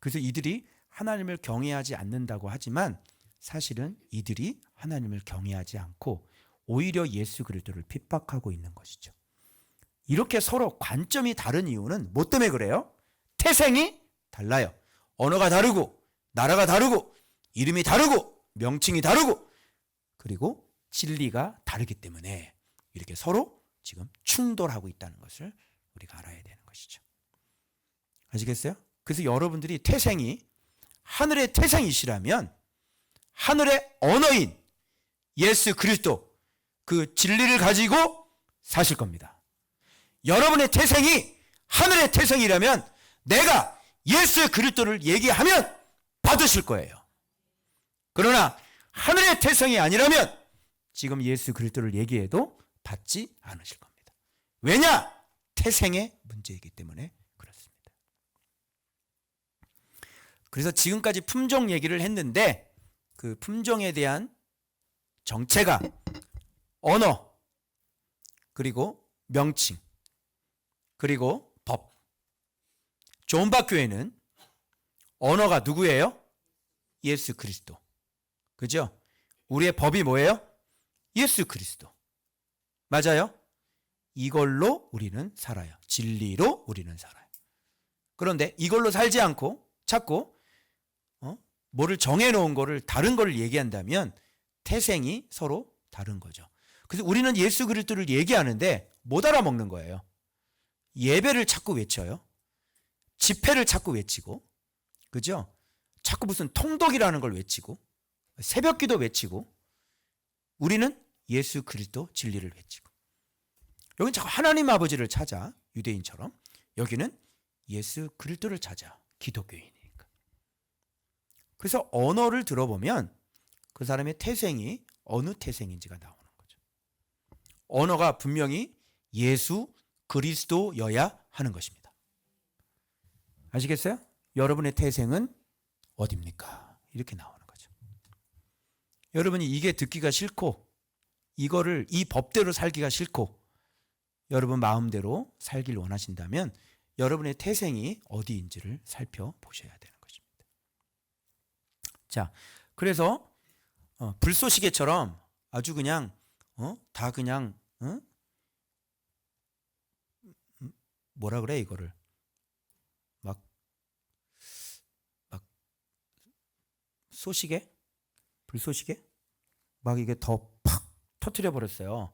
그래서 이들이 하나님을 경외하지 않는다고 하지만 사실은 이들이 하나님을 경외하지 않고 오히려 예수 그리스도를 핍박하고 있는 것이죠. 이렇게 서로 관점이 다른 이유는 뭐 때문에 그래요? 태생이 달라요. 언어가 다르고 나라가 다르고 이름이 다르고 명칭이 다르고 그리고 진리가 다르기 때문에 이렇게 서로 지금 충돌하고 있다는 것을 우리가 알아야 되는 것이죠. 아시겠어요? 그래서 여러분들이 태생이 하늘의 태생이시라면 하늘의 언어인 예수 그리스도 그 진리를 가지고 사실 겁니다. 여러분의 태생이 하늘의 태생이라면 내가 예수 그리스도를 얘기하면 받으실 거예요. 그러나 하늘의 태생이 아니라면 지금 예수 그리스도를 얘기해도 받지 않으실 겁니다. 왜냐? 태생의 문제이기 때문에 그렇습니다. 그래서 지금까지 품종 얘기를 했는데 그 품종에 대한 정체가 언어, 그리고 명칭, 그리고 법. 존박교회는 언어가 누구예요? 예수 그리스도. 그죠? 우리의 법이 뭐예요? 예수 그리스도. 맞아요? 이걸로 우리는 살아요. 진리로 우리는 살아요. 그런데 이걸로 살지 않고 자꾸 뭐를 정해놓은 거를 다른 거를 얘기한다면 태생이 서로 다른 거죠. 그래서 우리는 예수 그리스도를 얘기하는데 못 알아먹는 거예요. 예배를 자꾸 외쳐요. 집회를 자꾸 외치고, 그죠? 자꾸 무슨 통독이라는 걸 외치고, 새벽기도 외치고, 우리는 예수 그리스도 진리를 외치고, 여긴 자꾸 하나님 아버지를 찾아, 유대인처럼. 여기는 예수 그리스도를 찾아, 기독교인이니까. 그래서 언어를 들어보면 그 사람의 태생이 어느 태생인지가 나오는 거죠. 언어가 분명히 예수 그리스도여야 하는 것입니다. 아시겠어요? 여러분의 태생은 어디입니까? 이렇게 나오는 거죠. 여러분이 이게 듣기가 싫고 이거를 이 법대로 살기가 싫고 여러분 마음대로 살길 원하신다면 여러분의 태생이 어디인지를 살펴보셔야 되는 것입니다. 자, 그래서 불쏘시개처럼 아주 그냥 다 그냥 뭐라 그래 이거를 막 쏘시개? 불쏘시개? 막 이게 더 팍 터트려 버렸어요.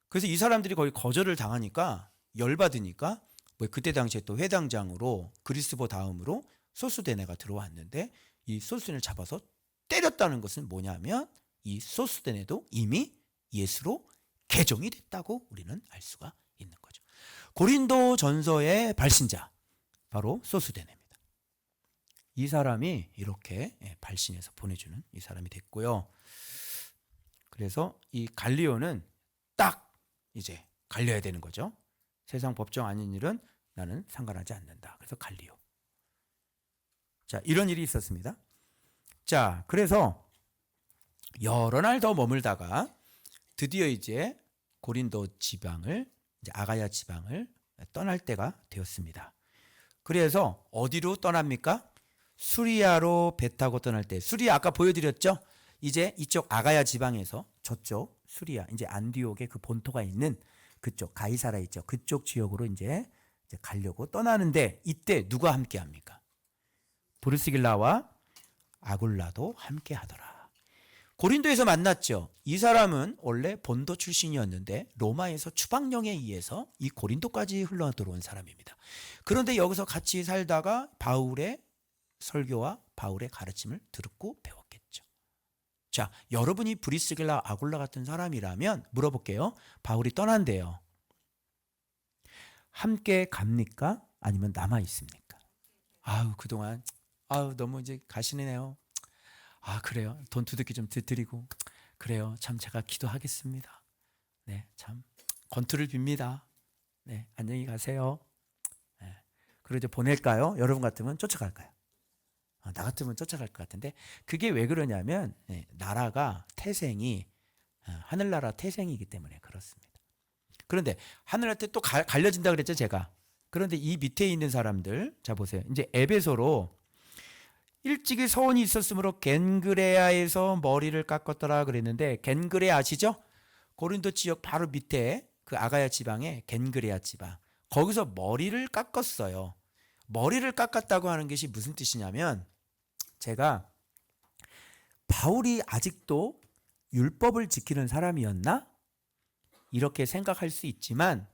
그래서 이 사람들이 거의 거절을 당하니까 열받으니까 뭐 그때 당시에 또 회당장으로 그리스보 다음으로 소스데네가 들어왔는데 이 소스데네를 잡아서 때렸다는 것은 뭐냐면 이 소스데네도 이미 예수로 개종이 됐다고 우리는 알 수가 있는 거죠. 고린도 전서의 발신자 바로 소스데네입니다. 이 사람이 이렇게 발신해서 보내주는 이 사람이 됐고요. 그래서 이 갈리오는 딱 이제 갈려야 되는 거죠. 세상 법정 아닌 일은 나는 상관하지 않는다. 그래서 갈리오. 자, 이런 일이 있었습니다. 자, 그래서 여러 날 더 머물다가 드디어 이제 고린도 지방을, 이제 아가야 지방을 떠날 때가 되었습니다. 그래서 어디로 떠납니까? 수리아로 배 타고 떠날 때, 수리아 아까 보여드렸죠? 이제 이쪽 아가야 지방에서 저쪽 수리아, 이제 안디옥의 그 본토가 있는 그쪽 가이사라 있죠? 그쪽 지역으로 이제 가려고 떠나는데 이때 누가 함께 합니까? 브리스길라와 아굴라도 함께 하더라. 고린도에서 만났죠. 이 사람은 원래 본도 출신이었는데 로마에서 추방령에 의해서 이 고린도까지 흘러 들어온 사람입니다. 그런데 여기서 같이 살다가 바울의 설교와 바울의 가르침을 듣고 배웠겠죠. 자, 여러분이 브리스길라 아굴라 같은 사람이라면 물어볼게요. 바울이 떠난대요. 함께 갑니까? 아니면 남아 있습니까? 아우, 그동안 너무 이제 가시네요. 그래요. 돈 두둑이 좀 드리고 그래요. 참 제가 기도하겠습니다. 네, 참 건투를 빕니다. 네, 안녕히 가세요. 네. 그리고 이제 보낼까요? 여러분 같으면 쫓아갈까요? 나 같으면 쫓아갈 것 같은데 그게 왜 그러냐면 나라가 태생이 하늘나라 태생이기 때문에 그렇습니다. 그런데 하늘날 때 또 갈려진다 그랬죠 제가. 그런데 이 밑에 있는 사람들 자 보세요. 이제 에베소로 일찍이 서원이 있었으므로 겐그레아에서 머리를 깎았더라 그랬는데 겐그레아 아시죠? 고린도 지역 바로 밑에 그 아가야 지방에 겐그레아 지방 거기서 머리를 깎았어요. 머리를 깎았다고 하는 것이 무슨 뜻이냐면 제가 바울이 아직도 율법을 지키는 사람이었나? 이렇게 생각할 수 있지만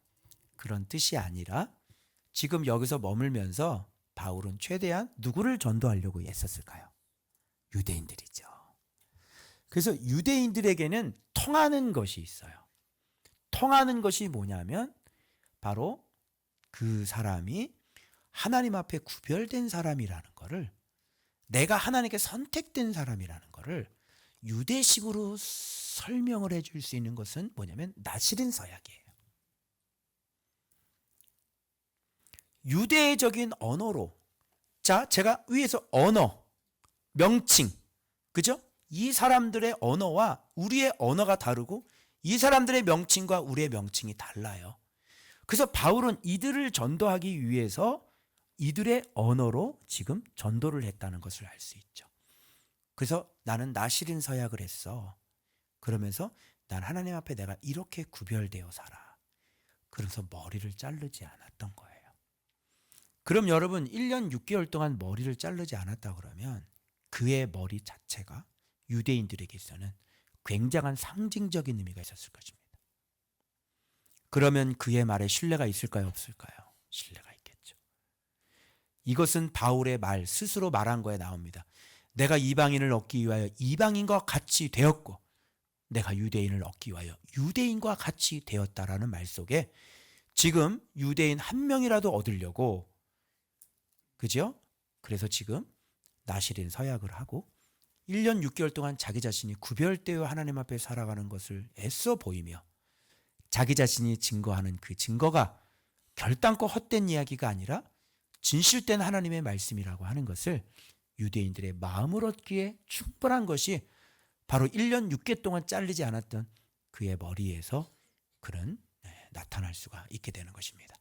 그런 뜻이 아니라 지금 여기서 머물면서 바울은 최대한 누구를 전도하려고 애썼을까요? 유대인들이죠. 그래서 유대인들에게는 통하는 것이 있어요. 통하는 것이 뭐냐면 바로 그 사람이 하나님 앞에 구별된 사람이라는 것을 내가 하나님께 선택된 사람이라는 것을 유대식으로 설명을 해줄 수 있는 것은 뭐냐면 나시린 서약이에요. 유대적인 언어로 자 제가 위에서 언어, 명칭 그죠? 이 사람들의 언어와 우리의 언어가 다르고 이 사람들의 명칭과 우리의 명칭이 달라요. 그래서 바울은 이들을 전도하기 위해서 이들의 언어로 지금 전도를 했다는 것을 알 수 있죠. 그래서 나는 나시린 서약을 했어. 그러면서 난 하나님 앞에 내가 이렇게 구별되어 살아. 그래서 머리를 자르지 않았던 거예요. 그럼 여러분 1년 6개월 동안 머리를 자르지 않았다 그러면 그의 머리 자체가 유대인들에게서는 굉장한 상징적인 의미가 있었을 것입니다. 그러면 그의 말에 신뢰가 있을까요? 없을까요? 신뢰가 있겠죠. 이것은 바울의 말, 스스로 말한 거에 나옵니다. 내가 이방인을 얻기 위하여 이방인과 같이 되었고 내가 유대인을 얻기 위하여 유대인과 같이 되었다라는 말 속에 지금 유대인 한 명이라도 얻으려고, 그죠? 그래서 지금 나실인 서약을 하고 1년 6개월 동안 자기 자신이 구별되어 하나님 앞에 살아가는 것을 애써 보이며 자기 자신이 증거하는 그 증거가 결단코 헛된 이야기가 아니라 진실된 하나님의 말씀이라고 하는 것을 유대인들의 마음을 얻기에 충분한 것이 바로 1년 6개월 동안 잘리지 않았던 그의 머리에서 그는 나타날 수가 있게 되는 것입니다.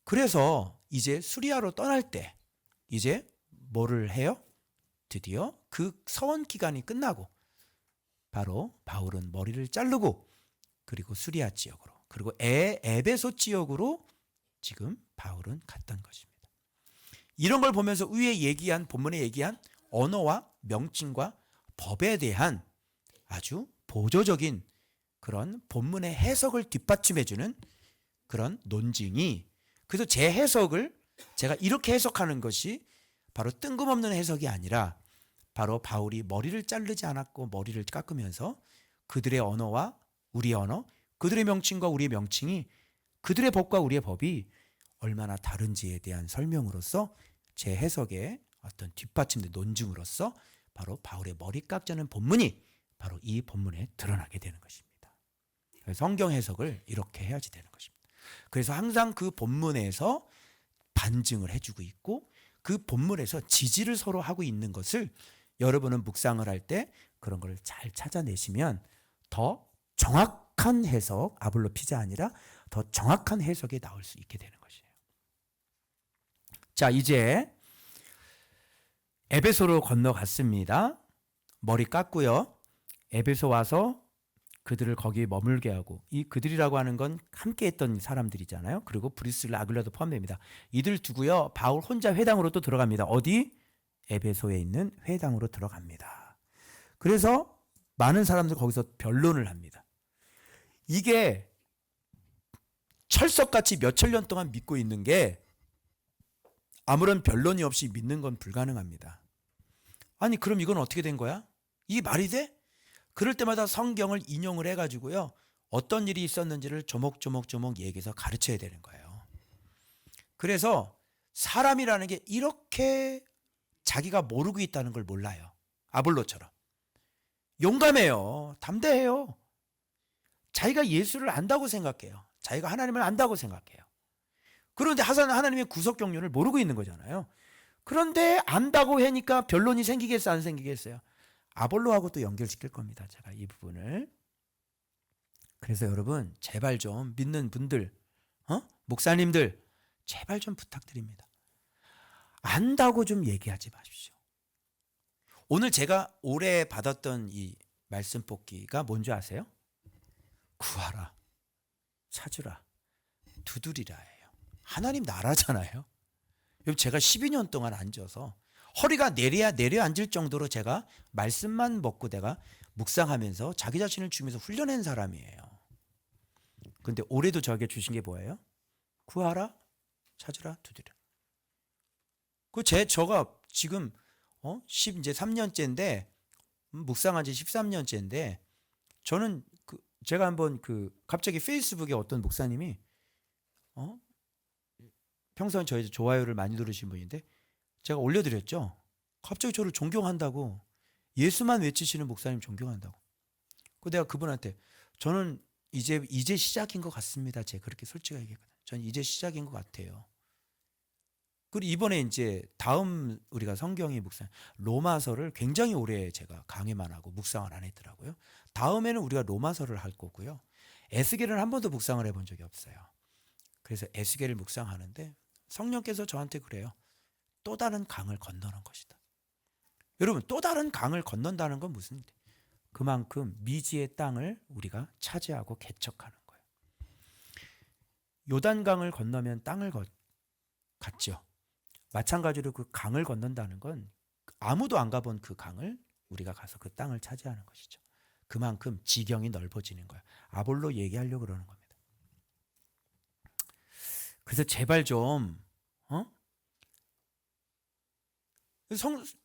그래서 이제 수리아로 떠날 때 이제 뭐를 해요? 드디어 그 서원 기간이 끝나고 바로 바울은 머리를 자르고 그리고 수리아 지역으로 그리고 에베소 지역으로 지금 바울은 갔던 것입니다. 이런 걸 보면서 위에 얘기한 본문에 얘기한 언어와 명칭과 법에 대한 아주 보조적인 그런 본문의 해석을 뒷받침해주는 그런 논증이, 그래서 제 해석을 제가 이렇게 해석하는 것이 바로 뜬금없는 해석이 아니라 바로 바울이 머리를 자르지 않았고 머리를 깎으면서 그들의 언어와 우리의 언어, 그들의 명칭과 우리의 명칭이, 그들의 법과 우리의 법이 얼마나 다른지에 대한 설명으로서 제 해석의 어떤 뒷받침된 논증으로서 바로 바울의 머리 깎자는 본문이 바로 이 본문에 드러나게 되는 것입니다. 성경 해석을 이렇게 해야지 되는 것입니다. 그래서 항상 그 본문에서 반증을 해주고 있고 그 본문에서 지지를 서로 하고 있는 것을 여러분은 묵상을 할 때 그런 걸 잘 찾아내시면 더 정확한 해석, 아볼로 피자 아니라 더 정확한 해석이 나올 수 있게 되는 것이에요. 자, 이제 에베소로 건너갔습니다. 머리 깎고요. 에베소 와서 그들을 거기에 머물게 하고, 이 그들이라고 하는 건 함께 했던 사람들이잖아요. 그리고 브리스라 아굴라도 포함됩니다. 이들 두고요. 바울 혼자 회당으로 또 들어갑니다. 어디? 에베소에 있는 회당으로 들어갑니다. 그래서 많은 사람들 거기서 변론을 합니다. 이게 철석같이 몇천 년 동안 믿고 있는 게 아무런 변론이 없이 믿는 건 불가능합니다. 아니 그럼 이건 어떻게 된 거야? 이게 말이 돼? 그럴 때마다 성경을 인용을 해가지고요. 어떤 일이 있었는지를 조목조목 얘기해서 가르쳐야 되는 거예요. 그래서 사람이라는 게 이렇게 자기가 모르고 있다는 걸 몰라요. 아볼로처럼. 용감해요. 담대해요. 자기가 예수를 안다고 생각해요. 자기가 하나님을 안다고 생각해요. 그런데 하나님의 구속 경륜을 모르고 있는 거잖아요. 그런데 안다고 하니까 변론이 생기겠어요? 안 생기겠어요? 아볼로하고 또 연결시킬 겁니다. 제가 이 부분을. 그래서 여러분 제발 좀 믿는 분들, 목사님들 제발 좀 부탁드립니다. 안다고 좀 얘기하지 마십시오. 오늘 제가 올해 받았던 이 말씀 뽑기가 뭔지 아세요? 구하라, 찾으라, 두드리라예요. 하나님 나라잖아요. 제가 12년 동안 앉아서 허리가 내려앉을 정도로 제가 말씀만 먹고 내가 묵상하면서 자기 자신을 주면서 훈련한 사람이에요. 그런데 올해도 저에게 주신 게 뭐예요? 구하라, 찾으라, 두드려. 저가 지금 이제 3년째인데 묵상한 지 13년째인데 저는 제가 한번 갑자기 페이스북에 어떤 목사님이 평소에 저희 좋아요를 많이 누르신 분인데 제가 올려드렸죠. 갑자기 저를 존경한다고, 예수만 외치시는 목사님 존경한다고. 내가 그분한테 저는 이제 시작인 것 같습니다. 제가 그렇게 솔직하게 얘기했거든요. 저는 이제 시작인 것 같아요. 그리고 이번에 이제 다음 우리가 성경의 묵상 로마서를 굉장히 오래 제가 강의만 하고 묵상을 안 했더라고요. 다음에는 우리가 로마서를 할 거고요. 에스겔을 한 번도 묵상을 해본 적이 없어요. 그래서 에스겔을 묵상하는데 성령께서 저한테 그래요. 또 다른 강을 건너는 것이다. 여러분 또 다른 강을 건넌다는 건 무슨 일이에요? 그만큼 미지의 땅을 우리가 차지하고 개척하는 거예요. 요단강을 건너면 땅을 갔죠. 마찬가지로 그 강을 건넌다는 건 아무도 안 가본 그 강을 우리가 가서 그 땅을 차지하는 것이죠. 그만큼 지경이 넓어지는 거예요. 아볼로 얘기하려고 그러는 겁니다. 그래서 제발 좀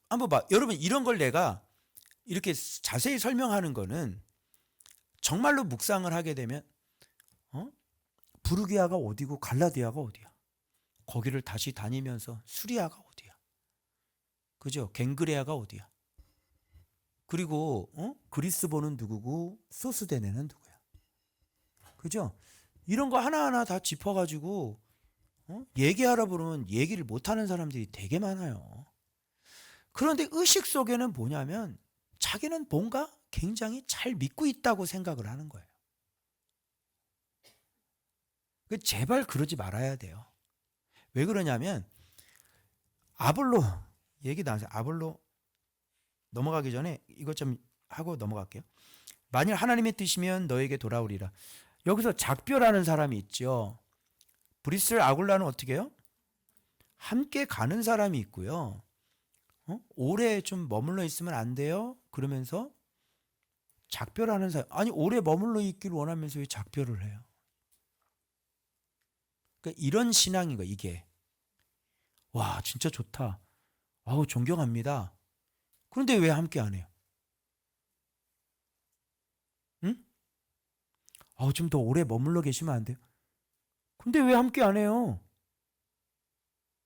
한번 봐. 여러분, 이런 걸 내가 이렇게 자세히 설명하는 거는 정말로 묵상을 하게 되면 부르기아가 어디고 갈라디아가 어디야? 거기를 다시 다니면서 수리아가 어디야? 그죠? 갱그레아가 어디야? 그리고 그리스보는 누구고 소스데네는 누구야? 그죠? 이런 거 하나하나 다 짚어가지고 얘기하라 부르면 얘기를 못하는 사람들이 되게 많아요. 그런데 의식 속에는 뭐냐면 자기는 뭔가 굉장히 잘 믿고 있다고 생각을 하는 거예요. 제발 그러지 말아야 돼요. 왜 그러냐면 아볼로 얘기 나와서 아볼로 넘어가기 전에 이것 좀 하고 넘어갈게요. 만일 하나님의 뜻이면 너에게 돌아오리라. 여기서 작별하는 사람이 있죠. 브리스를 아굴라는 어떻게 해요? 함께 가는 사람이 있고요. 오래 좀 머물러 있으면 안 돼요? 그러면서 작별하는 사람. 아니, 오래 머물러 있기를 원하면서 왜 작별을 해요? 그러니까 이런 신앙인 거예요, 이게. 와, 진짜 좋다. 아우, 존경합니다. 그런데 왜 함께 안 해요? 응? 아우, 좀 더 오래 머물러 계시면 안 돼요? 근데 왜 함께 안 해요?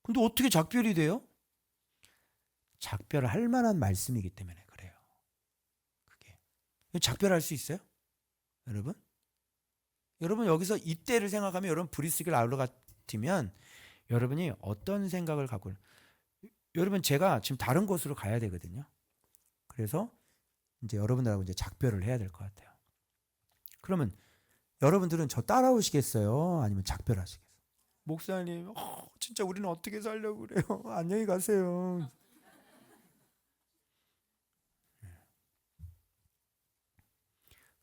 근데 어떻게 작별이 돼요? 작별을 할 만한 말씀이기 때문에 그래요. 그게. 작별할 수 있어요? 여러분? 여러분 여기서 이때를 생각하면 여러분 브리스길 아울러 같으면 여러분이 어떤 생각을 갖고 여러분 제가 지금 다른 곳으로 가야 되거든요. 그래서 이제 여러분들하고 이제 작별을 해야 될 것 같아요. 그러면 여러분들은 저 따라오시겠어요? 아니면 작별하시겠어요? 목사님, 진짜 우리는 어떻게 살려고 그래요? 안녕히 가세요.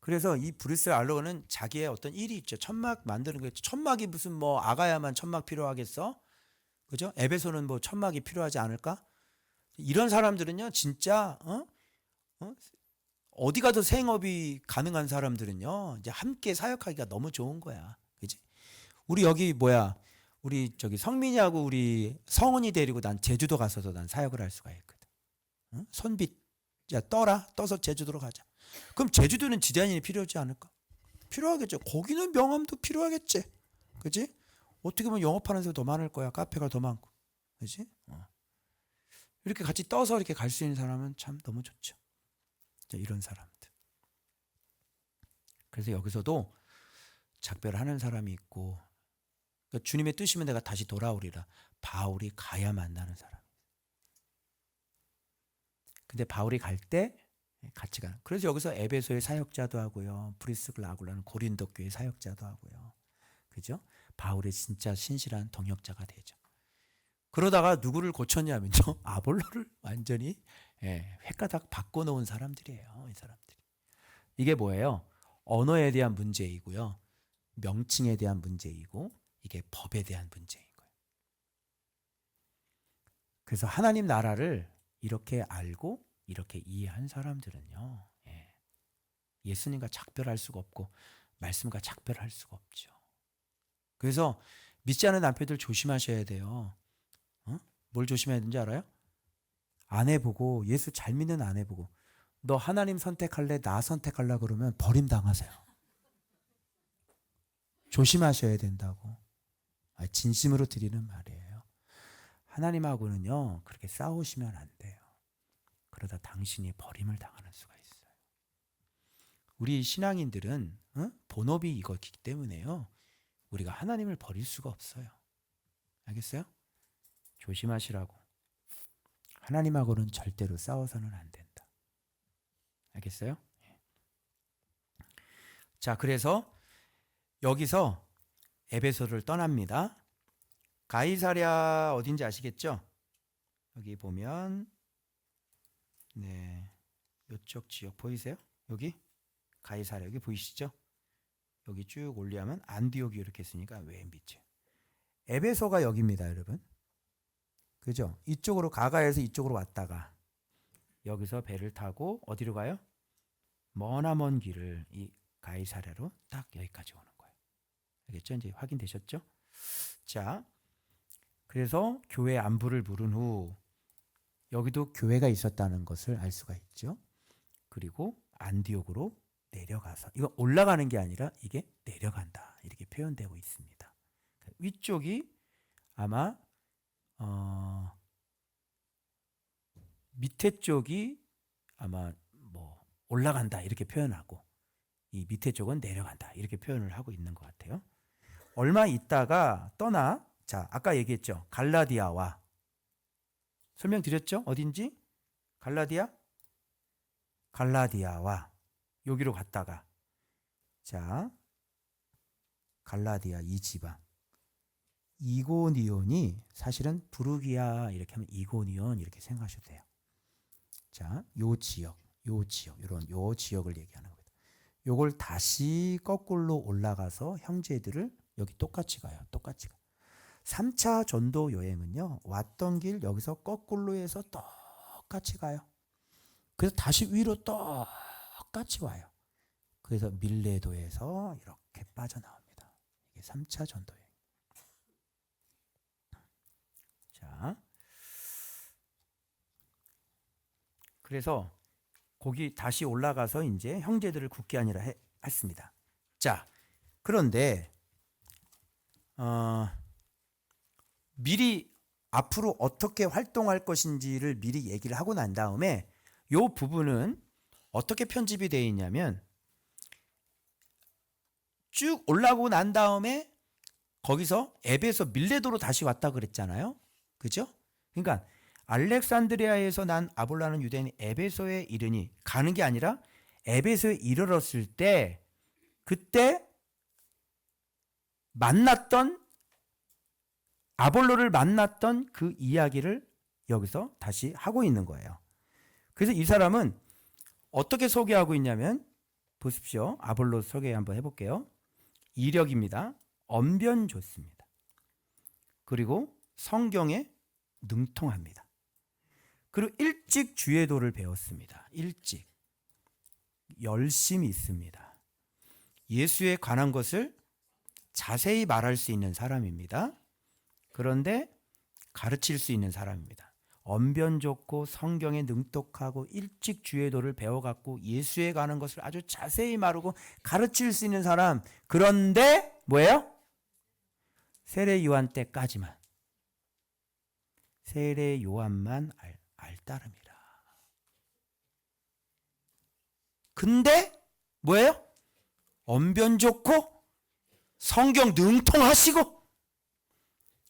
그래서 이 브리스 알로는 자기의 어떤 일이 있죠. 천막 만드는 거. 천막이 무슨 뭐 아가야만 천막 필요하겠어? 그죠? 에베소는 뭐 천막이 필요하지 않을까? 이런 사람들은요, 진짜 어디 가도 생업이 가능한 사람들은요, 이제 함께 사역하기가 너무 좋은 거야. 그지? 우리 여기 뭐야? 우리 저기 성민이하고 우리 성은이 데리고 난 제주도 가서도 난 사역을 할 수가 있거든. 손빛, 야 떠서 제주도로 가자. 그럼 제주도는 지자인이 필요하지 않을까? 필요하겠죠. 거기는 명함도 필요하겠지. 그지? 어떻게 보면 영업하는 사람 더 많을 거야. 카페가 더 많고. 그지? 이렇게 같이 떠서 이렇게 갈 수 있는 사람은 참 너무 좋죠. 이런 사람들. 그래서 여기서도 작별하는 사람이 있고, 그러니까 주님의 뜻이면 내가 다시 돌아오리라. 바울이 가야 만나는 사람. 근데 바울이 갈 때 같이 가는. 그래서 여기서 에베소의 사역자도 하고요. 브리스글 아굴라는 고린도 교회 사역자도 하고요. 그죠? 바울의 진짜 신실한 동역자가 되죠. 그러다가 누구를 고쳤냐면요. 아볼로를 완전히 획가닥 바꿔놓은 사람들이에요. 이 사람들이. 이게 뭐예요? 언어에 대한 문제이고요. 명칭에 대한 문제이고 이게 법에 대한 문제인 거예요. 그래서 하나님 나라를 이렇게 알고 이렇게 이해한 사람들은요. 예수님과 작별할 수가 없고 말씀과 작별할 수가 없죠. 그래서 믿지 않는 남편들 조심하셔야 돼요. 뭘 조심해야 되는지 알아요? 아내 보고 예수 잘 믿는 아내 보고 너 하나님 선택할래? 나 선택할라 그러면 버림당하세요. 조심하셔야 된다고. 진심으로 드리는 말이에요. 하나님하고는요 그렇게 싸우시면 안 돼요. 그러다 당신이 버림을 당하는 수가 있어요. 우리 신앙인들은 본업이 이거기 때문에요. 우리가 하나님을 버릴 수가 없어요. 알겠어요? 조심하시라고. 하나님하고는 절대로 싸워서는 안 된다. 알겠어요? 자, 그래서 여기서 에베소를 떠납니다. 가이사랴 어딘지 아시겠죠? 여기 보면 네, 이쪽 지역 보이세요? 여기 가이사랴 여기 보이시죠? 여기 쭉 올리면 안디옥이 이렇게 있으니까 맨 밑에. 에베소가 여기입니다, 여러분. 그죠? 이쪽으로 가가에서 이쪽으로 왔다가 여기서 배를 타고 어디로 가요? 머나먼 길을 이 가이사랴로 딱 여기까지 오는 거예요. 알겠죠? 이제 확인되셨죠? 자, 그래서 교회 안부를 물은 후 여기도 교회가 있었다는 것을 알 수가 있죠. 그리고 안디옥으로 내려가서, 이거 올라가는 게 아니라 이게 내려간다 이렇게 표현되고 있습니다. 위쪽이 아마 밑에 쪽이 아마 뭐 올라간다 이렇게 표현하고 이 밑에 쪽은 내려간다 이렇게 표현을 하고 있는 것 같아요. 얼마 있다가 떠나, 자 아까 얘기했죠. 갈라디아와 설명드렸죠? 어딘지? 갈라디아와 여기로 갔다가, 자 갈라디아 이 지방 이고니온이 사실은 부르기아 이렇게 하면 이고니온 이렇게 생각하셔도 돼요. 자, 요 지역 이런 요 지역을 얘기하는 겁니다. 요걸 다시 거꾸로 올라가서 형제들을 여기 똑같이 가요. 3차 전도 여행은요. 왔던 길 여기서 거꾸로 해서 똑같이 가요. 그래서 다시 위로 똑같이 와요. 그래서 밀레도에서 이렇게 빠져나옵니다. 이게 3차 전도 여행. 자, 그래서 거기 다시 올라가서 이제 형제들을 굳게 아니라 했습니다. 자, 그런데 미리 앞으로 어떻게 활동할 것인지를 미리 얘기를 하고 난 다음에 이 부분은 어떻게 편집이 되어 있냐면 쭉 올라오고 난 다음에 거기서 에베소 밀레도로 다시 왔다 그랬잖아요. 그죠? 그러니까 알렉산드리아에서 난 아볼라는 유대인이 에베소에 이르니 가는 게 아니라 에베소에 이르렀을 때 그때 만났던 아볼로를 만났던 그 이야기를 여기서 다시 하고 있는 거예요. 그래서 이 사람은 어떻게 소개하고 있냐면 보십시오. 아볼로 소개 한번 해볼게요. 이력입니다. 언변 좋습니다. 그리고 성경에 능통합니다. 그리고 일찍 주의 도를 배웠습니다. 일찍. 열심히 있습니다. 예수에 관한 것을 자세히 말할 수 있는 사람입니다. 그런데 가르칠 수 있는 사람입니다. 언변 좋고 성경에 능독하고 일찍 주의 도를 배워갖고 예수에 관한 것을 아주 자세히 말하고 가르칠 수 있는 사람. 그런데 뭐예요? 세례 요한 때까지만. 세례 요한만 알따름이라. 근데 뭐예요? 언변 좋고 성경 능통하시고,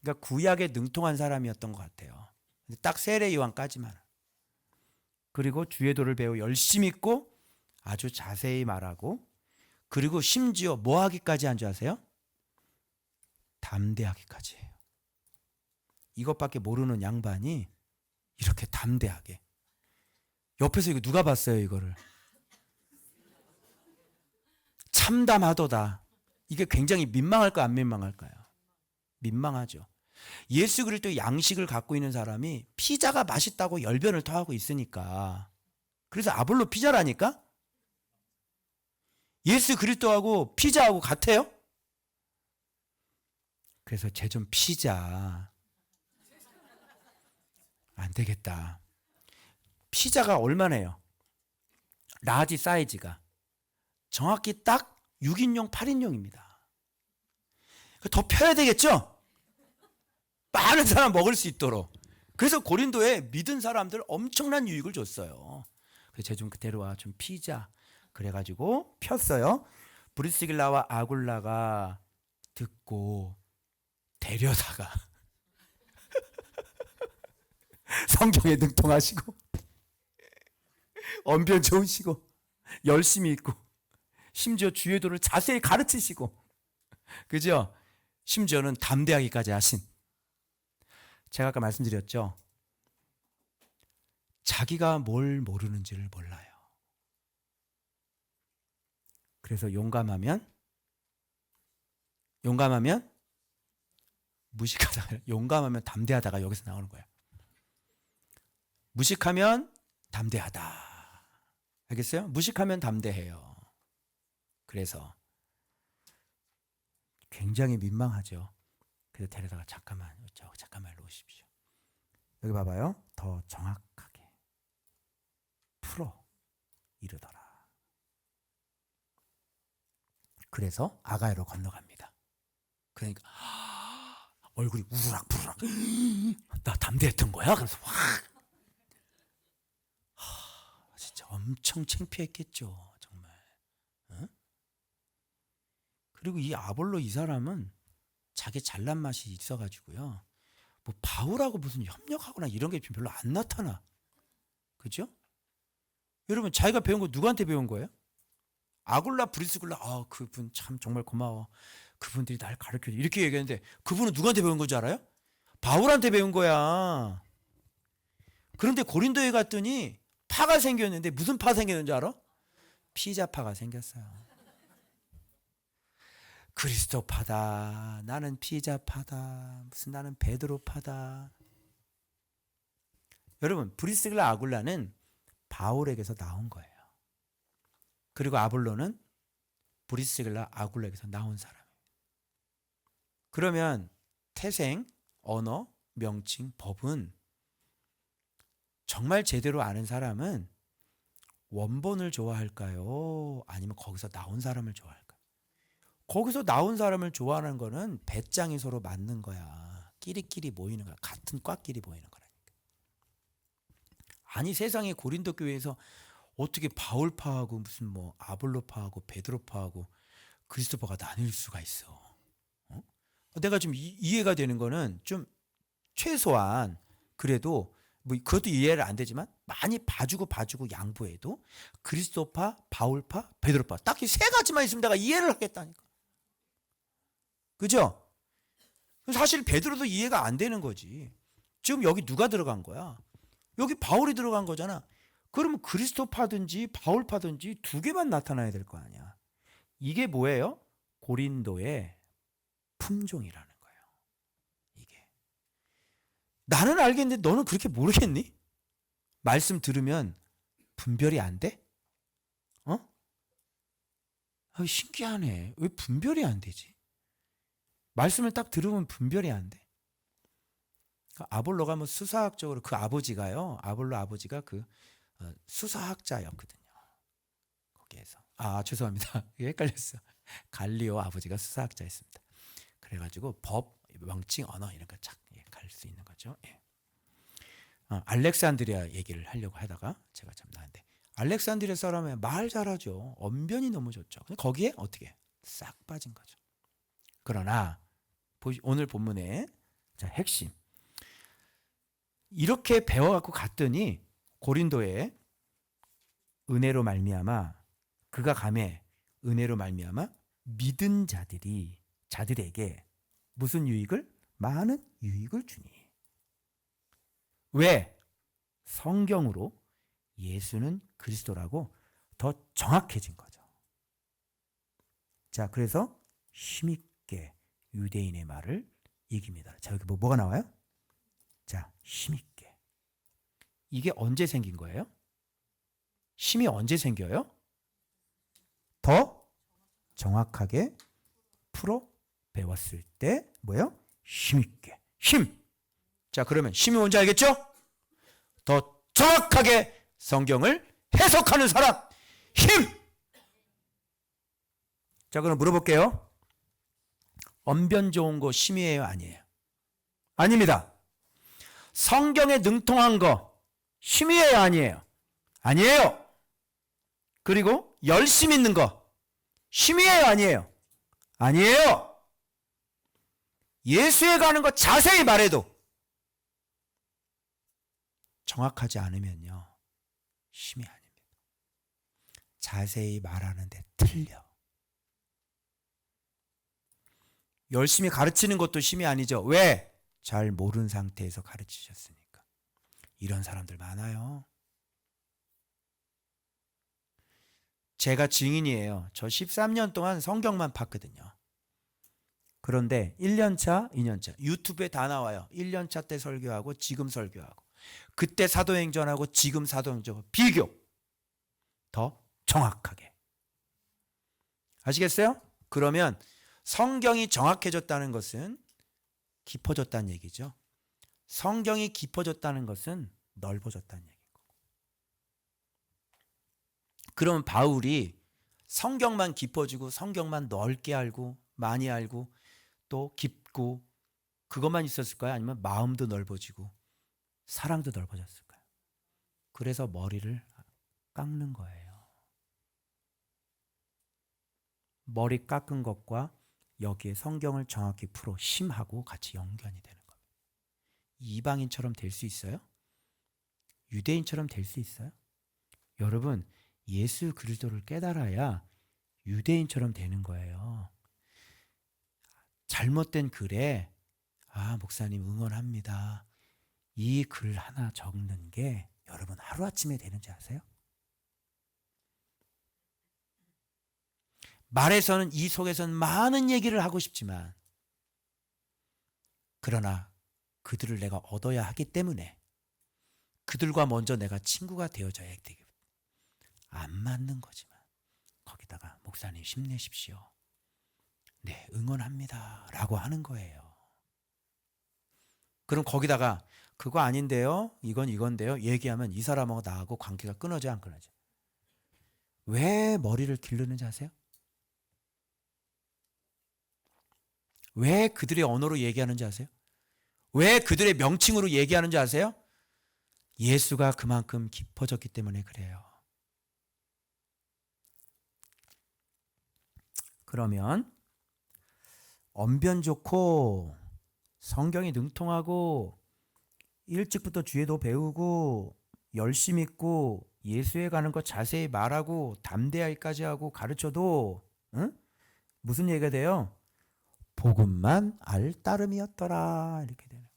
그러니까 구약에 능통한 사람이었던 것 같아요. 근데 딱 세례 요한까지만. 그리고 주의 도를 배워 열심히 있고 아주 자세히 말하고, 그리고 심지어 뭐 하기까지 한 줄 아세요? 담대하기까지 해요. 이것밖에 모르는 양반이 이렇게 담대하게. 옆에서 이거 누가 봤어요, 이거를? 참담하도다. 이게 굉장히 민망할까요, 안 민망할까요? 민망하죠. 예수 그리스도의 양식을 갖고 있는 사람이 피자가 맛있다고 열변을 토하고 있으니까. 그래서 아볼로 피자라니까? 예수 그리스도하고 피자하고 같아요? 그래서 쟤 좀 피자. 안 되겠다. 피자가 얼마나요? 라지 사이즈가. 정확히 딱 6인용, 8인용입니다. 더 펴야 되겠죠? 많은 사람 먹을 수 있도록. 그래서 고린도에 믿은 사람들 엄청난 유익을 줬어요. 그래서 쟤 좀 데려와, 좀 피자. 그래가지고 폈어요. 브리스길라와 아굴라가 듣고 데려다가 성경에 능통하시고 언변 좋으시고 열심히 있고 심지어 주의 도를 자세히 가르치시고, 그죠? 심지어는 담대하기까지 하신. 제가 아까 말씀드렸죠. 자기가 뭘 모르는지를 몰라요. 그래서 용감하면 용감하면 무식하다. 용감하면 담대하다가 여기서 나오는 거야. 무식하면 담대하다. 알겠어요? 무식하면 담대해요. 그래서 굉장히 민망하죠. 그래서 데려다가 잠깐만 일로 오십시오. 여기 봐봐요. 더 정확하게 풀어 이르더라. 그래서 아가야로 건너갑니다. 그러니까 얼굴이 우르락부르락. 나 담대했던 거야? 그래서 진짜 엄청 창피했겠죠. 정말. 어? 그리고 이 아볼로 이 사람은 자기 잘난 맛이 있어가지고요. 뭐 바울하고 무슨 협력하거나 이런 게 별로 안 나타나. 그죠? 여러분 자기가 배운 거 누구한테 배운 거예요? 아굴라 브리스굴라 그분 참 정말 고마워. 그분들이 날 가르쳐줘. 이렇게 얘기했는데 그분은 누구한테 배운 건 줄 알아요? 바울한테 배운 거야. 그런데 고린도에 갔더니 파가 생겼는데 무슨 파 생겼는지 알아? 피자파가 생겼어요. 그리스도파다. 나는 피자파다. 무슨 나는 베드로파다. 여러분 브리스글라 아굴라는 바울에게서 나온 거예요. 그리고 아볼로는 브리스글라 아굴라에게서 나온 사람이에요. 그러면 태생, 언어, 명칭, 법은 정말 제대로 아는 사람은 원본을 좋아할까요? 아니면 거기서 나온 사람을 좋아할까요? 거기서 나온 사람을 좋아하는 거는 배짱이 서로 맞는 거야. 끼리끼리 모이는 거야. 같은 과끼리 모이는 거라니까. 아니 세상에 고린도 교회에서 어떻게 바울파하고 무슨 뭐 아볼로파하고 베드로파하고 그리스도파가 나뉠 수가 있어. 내가 좀 이해가 되는 거는 좀 최소한 그래도 뭐 그것도 이해를 안 되지만 많이 봐주고 양보해도 그리스도파, 바울파, 베드로파 딱 이 세 가지만 있으면 내가 이해를 하겠다니까. 그죠? 사실 베드로도 이해가 안 되는 거지. 지금 여기 누가 들어간 거야? 여기 바울이 들어간 거잖아. 그러면 그리스도파든지 바울파든지 두 개만 나타나야 될 거 아니야. 이게 뭐예요? 고린도의 품종이라는 거예요. 이게. 나는 알겠는데 너는 그렇게 모르겠니? 말씀 들으면 분별이 안 돼? 신기하네. 왜 분별이 안 되지? 말씀을 딱 들으면 분별이 안 돼. 아볼로가 뭐 수사학적으로 그 아버지가요. 아볼로 아버지가 그 수사학자였거든요. 거기에서. 죄송합니다. 헷갈렸어. 갈리오 아버지가 수사학자였습니다. 그래가지고 법, 명칭, 언어 이런 거 착 갈 수 있는 거죠. 예. 알렉산드리아 얘기를 하려고 하다가 제가 참 나는데 알렉산드리아 사람의 말 잘하죠. 언변이 너무 좋죠. 근데 거기에 어떻게 싹 빠진 거죠. 그러나 오늘 본문의 핵심 이렇게 배워갖고 갔더니 고린도에 은혜로 말미암아 그가 감에 은혜로 말미암아 믿은 자들에게 무슨 유익을? 많은 유익을 주니. 왜? 성경으로 예수는 그리스도라고 더 정확해진 거죠. 자, 그래서 힘있게 유대인의 말을 이깁니다. 자, 여기 뭐가 나와요? 자, 힘있게. 이게 언제 생긴 거예요? 힘이 언제 생겨요? 더 정확하게 풀어 배웠을 때 뭐예요? 힘있게. 힘! 자, 그러면 힘이 뭔지 알겠죠? 더 정확하게 성경을 해석하는 사람! 힘! 자, 그럼 물어볼게요. 언변 좋은 거 힘이에요? 아니에요? 아닙니다. 성경에 능통한 거 힘이에요? 아니에요? 아니에요. 그리고 열심 있는 거 힘이에요? 아니에요? 아니에요. 예수에 가는 거 자세히 말해도 정확하지 않으면요 힘이 아닙니다. 자세히 말하는데 틀려. 열심히 가르치는 것도 힘이 아니죠. 왜? 잘 모르는 상태에서 가르치셨으니까. 이런 사람들 많아요. 제가 증인이에요. 저 13년 동안 성경만 봤거든요. 그런데 1년 차, 2년 차 유튜브에 다 나와요. 1년 차 때 설교하고 지금 설교하고 그때 사도행전하고 지금 사도행전하고 비교 더 정확하게. 아시겠어요? 그러면 성경이 정확해졌다는 것은 깊어졌다는 얘기죠. 성경이 깊어졌다는 것은 넓어졌다는 얘기고. 그러면 바울이 성경만 깊어지고 성경만 넓게 알고 많이 알고 또 깊고 그것만 있었을까요? 아니면 마음도 넓어지고 사랑도 넓어졌을까요? 그래서 머리를 깎는 거예요. 머리 깎은 것과 여기에 성경을 정확히 풀어 심하고 같이 연관이 되는 겁니다. 이방인처럼 될 수 있어요? 유대인처럼 될 수 있어요? 여러분, 예수 그리스도를 깨달아야 유대인처럼 되는 거예요. 잘못된 글에 목사님 응원합니다. 이 글 하나 적는 게 여러분 하루아침에 되는지 아세요? 말에서는 이 속에서는 많은 얘기를 하고 싶지만 그러나 그들을 내가 얻어야 하기 때문에 그들과 먼저 내가 친구가 되어져야 되기 안 맞는 거지만 거기다가 목사님 힘내십시오. 네, 응원합니다. 라고 하는 거예요. 그럼 거기다가 그거 아닌데요? 이건 이건데요? 얘기하면 이 사람하고 나하고 관계가 끊어져 안 끊어져? 왜 머리를 기르는지 아세요? 왜 그들의 언어로 얘기하는지 아세요? 왜 그들의 명칭으로 얘기하는지 아세요? 예수가 그만큼 깊어졌기 때문에 그래요. 그러면 언변 좋고 성경이 능통하고 일찍부터 주예도 배우고 열심히 있고 예수에 가는 거 자세히 말하고 담대하기까지 하고 가르쳐도 무슨 얘기가 돼요? 복음만 알 따름이었더라 이렇게 되는 거예요.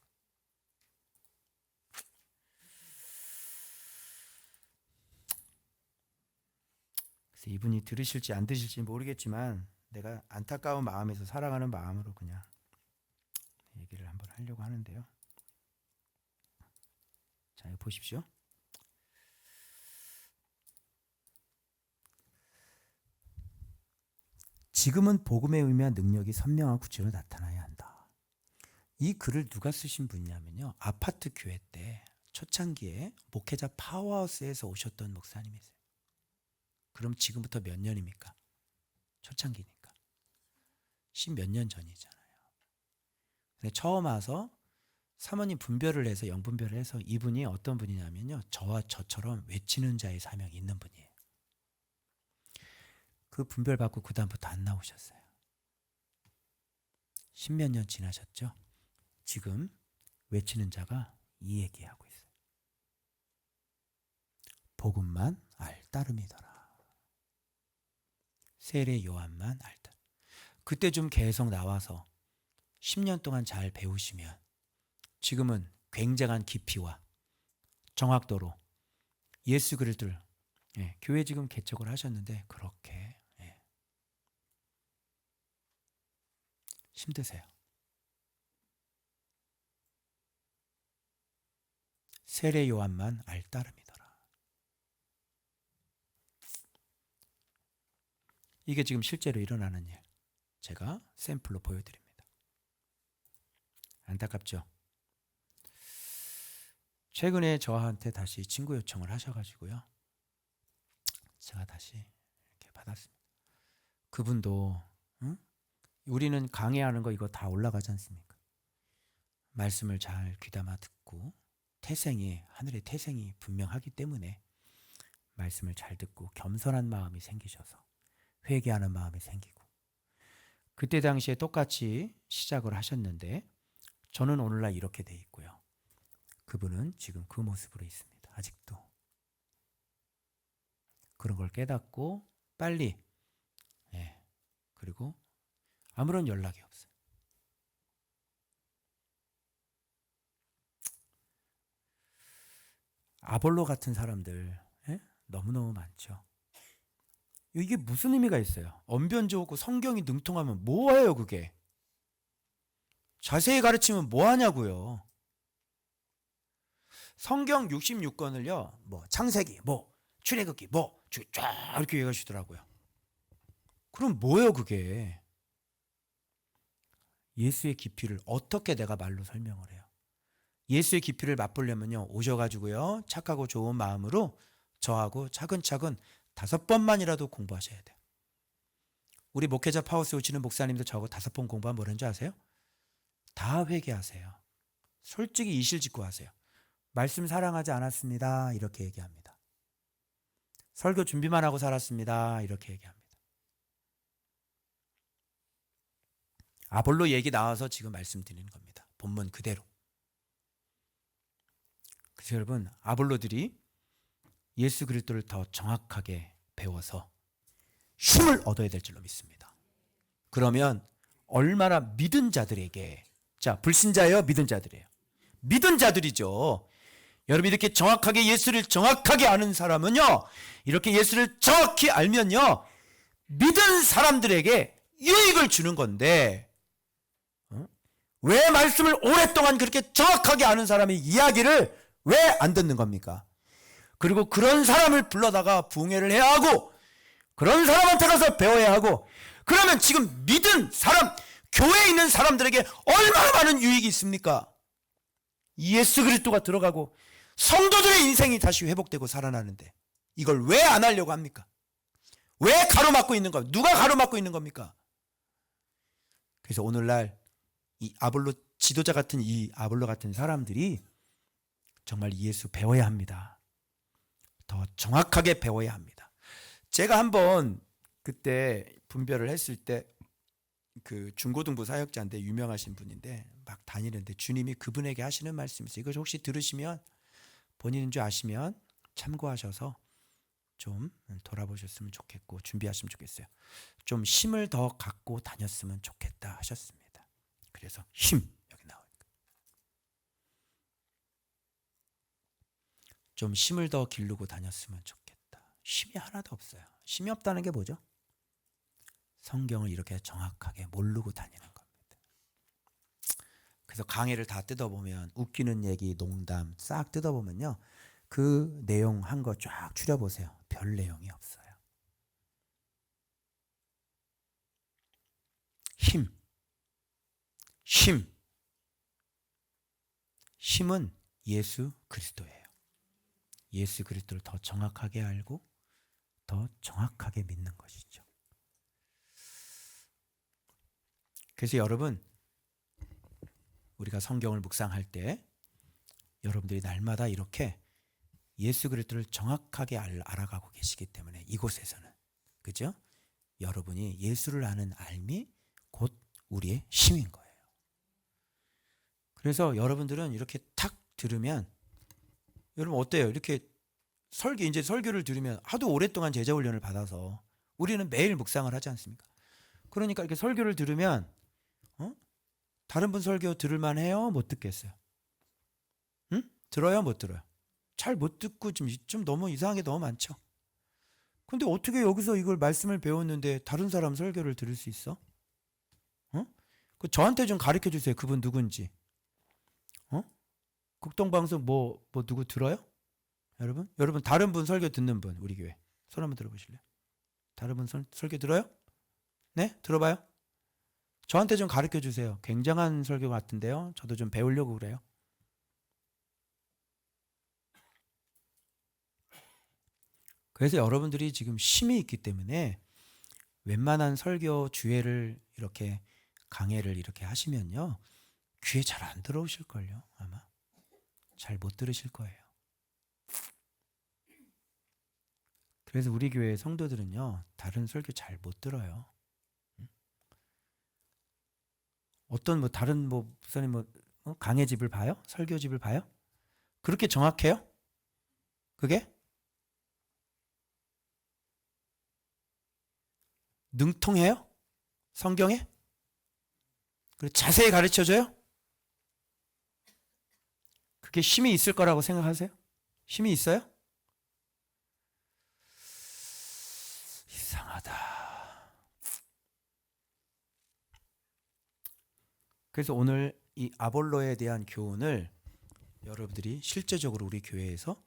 그래서 이분이 들으실지 안 들으실지 모르겠지만 내가 안타까운 마음에서 사랑하는 마음으로 그냥 얘기를 한번 하려고 하는데요. 자, 이거 보십시오. 지금은 복음에 의미한 능력이 선명한 구체로 나타나야 한다. 이 글을 누가 쓰신 분이냐면요. 아파트 교회 때 초창기에 목회자 파워하우스에서 오셨던 목사님이세요. 그럼 지금부터 몇 년입니까? 초창기니까. 10몇 년 전이잖아요. 근데 처음 와서 사모님 분별을 해서 영분별을 해서 이분이 어떤 분이냐면요. 저와 저처럼 외치는 자의 사명이 있는 분이에요. 그 분별 받고 그 다음부터 안 나오셨어요. 10몇 년 지나셨죠? 지금 외치는 자가 이 얘기하고 있어요. 복음만 알 따름이더라. 세례 요한만 알 따름. 그때 좀 계속 나와서 10년 동안 잘 배우시면 지금은 굉장한 깊이와 정확도로 예수 그리스도를 교회 지금 개척을 하셨는데 그렇게 힘드세요. 세례 요한만 알 따름이더라. 이게 지금 실제로 일어나는 일. 제가 샘플로 보여드립니다. 안타깝죠? 최근에 저한테 다시 친구 요청을 하셔가지고요. 제가 다시 이렇게 받았습니다. 그분도 우리는 강해하는 거 이거 다 올라가지 않습니까? 말씀을 잘 귀담아 듣고 태생이 하늘의 태생이 분명하기 때문에 말씀을 잘 듣고 겸손한 마음이 생기셔서 회개하는 마음이 생기고 그때 당시에 똑같이 시작을 하셨는데 저는 오늘날 이렇게 돼 있고요. 그분은 지금 그 모습으로 있습니다. 아직도. 그런 걸 깨닫고 빨리 그리고 아무런 연락이 없어요. 아볼로 같은 사람들 너무너무 많죠. 이게 무슨 의미가 있어요? 언변 좋고 성경이 능통하면 뭐예요 그게? 자세히 가르치면 뭐 하냐고요. 성경 66권을요. 뭐 창세기, 뭐 출애굽기, 뭐 쫙 이렇게 얘기하시더라고요. 그럼 뭐예요 그게? 예수의 깊이를 어떻게 내가 말로 설명을 해요? 예수의 깊이를 맛보려면요. 오셔가지고요. 착하고 좋은 마음으로 저하고 차근차근 5번만이라도 공부하셔야 돼요. 우리 목회자 파우스 오시는 목사님들 저하고 5번 공부하면 뭐라는 줄 아세요? 다 회개하세요. 솔직히 이실직고 하세요. 말씀 사랑하지 않았습니다. 이렇게 얘기합니다. 설교 준비만 하고 살았습니다. 이렇게 얘기합니다. 아볼로 얘기 나와서 지금 말씀드리는 겁니다. 본문 그대로. 그래서 여러분, 아볼로들이 예수 그리스도를 더 정확하게 배워서 힘을 얻어야 될 줄로 믿습니다. 그러면 얼마나 믿은 자들에게, 자, 불신자예요? 믿은 자들이에요? 믿은 자들이죠. 여러분 이렇게 정확하게 예수를 정확하게 아는 사람은요, 이렇게 예수를 정확히 알면요, 믿은 사람들에게 유익을 주는 건데, 왜 말씀을 오랫동안 그렇게 정확하게 아는 사람의 이야기를 왜 안 듣는 겁니까? 그리고 그런 사람을 불러다가 부흥회를 해야 하고, 그런 사람한테 가서 배워야 하고, 그러면 지금 믿은 사람, 교회에 있는 사람들에게 얼마나 많은 유익이 있습니까? 예수 그리스도가 들어가고 성도들의 인생이 다시 회복되고 살아나는데 이걸 왜 안 하려고 합니까? 왜 가로막고 있는 겁니까? 누가 가로막고 있는 겁니까? 그래서 오늘날 이 아볼로 지도자 같은 이 아볼로 같은 사람들이 정말 예수 배워야 합니다. 더 정확하게 배워야 합니다. 제가 한번 그때 분별을 했을 때 그 중고등부 사역자인데 유명하신 분인데 막 다니는데 주님이 그분에게 하시는 말씀이 있어요. 이거 혹시 들으시면 본인인 줄 아시면 참고하셔서 좀 돌아보셨으면 좋겠고 준비하시면 좋겠어요. 좀 힘을 더 갖고 다녔으면 좋겠다 하셨습니다. 그래서 힘 여기 나오니까 좀 힘을 더 기르고 다녔으면 좋겠다. 힘이 하나도 없어요. 힘이 없다는 게 뭐죠? 성경을 이렇게 정확하게 모르고 다니는 겁니다. 그래서 강의를 다 뜯어보면 웃기는 얘기, 농담 싹 뜯어보면요. 그 내용 한 거 쫙 추려보세요. 별 내용이 없어요. 힘. 힘은 예수 그리스도예요. 예수 그리스도를 더 정확하게 알고 더 정확하게 믿는 것이죠. 그래서 여러분, 우리가 성경을 묵상할 때 여러분들이 날마다 이렇게 예수 그리스도를 정확하게 알아가고 계시기 때문에 이곳에서는, 그죠? 여러분이 예수를 아는 알미 곧 우리의 힘인 거예요. 그래서 여러분들은 이렇게 탁 들으면, 여러분 어때요? 이렇게 이제 설교를 들으면 하도 오랫동안 제자 훈련을 받아서 우리는 매일 묵상을 하지 않습니까? 그러니까 이렇게 설교를 들으면 다른 분 설교 들을만 해요? 못 듣겠어요? 응? 들어요? 못 들어요? 잘 못 듣고 좀 너무 이상한 게 너무 많죠? 근데 어떻게 여기서 이걸 말씀을 배웠는데 다른 사람 설교를 들을 수 있어? 저한테 좀 가르쳐 주세요. 그분 누군지. 극동방송 누구 들어요? 여러분 다른 분 설교 듣는 분, 우리 교회. 손 한번 들어보실래요? 다른 분 설교 들어요? 네? 들어봐요? 저한테 좀 가르쳐 주세요. 굉장한 설교 같은데요. 저도 좀 배우려고 그래요. 그래서 여러분들이 지금 힘이 있기 때문에 웬만한 설교 주회를 이렇게 강해를 이렇게 하시면요. 귀에 잘 안 들어오실걸요. 아마. 잘 못 들으실 거예요. 그래서 우리 교회 성도들은요. 다른 설교 잘 못 들어요. 어떤 다른 목사님 강해집을 봐요? 설교집을 봐요? 그렇게 정확해요? 그게? 능통해요? 성경에? 그리고 자세히 가르쳐줘요? 그게 힘이 있을 거라고 생각하세요? 힘이 있어요? 이상하다. 그래서 오늘 이 아볼로에 대한 교훈을 여러분들이 실제적으로 우리 교회에서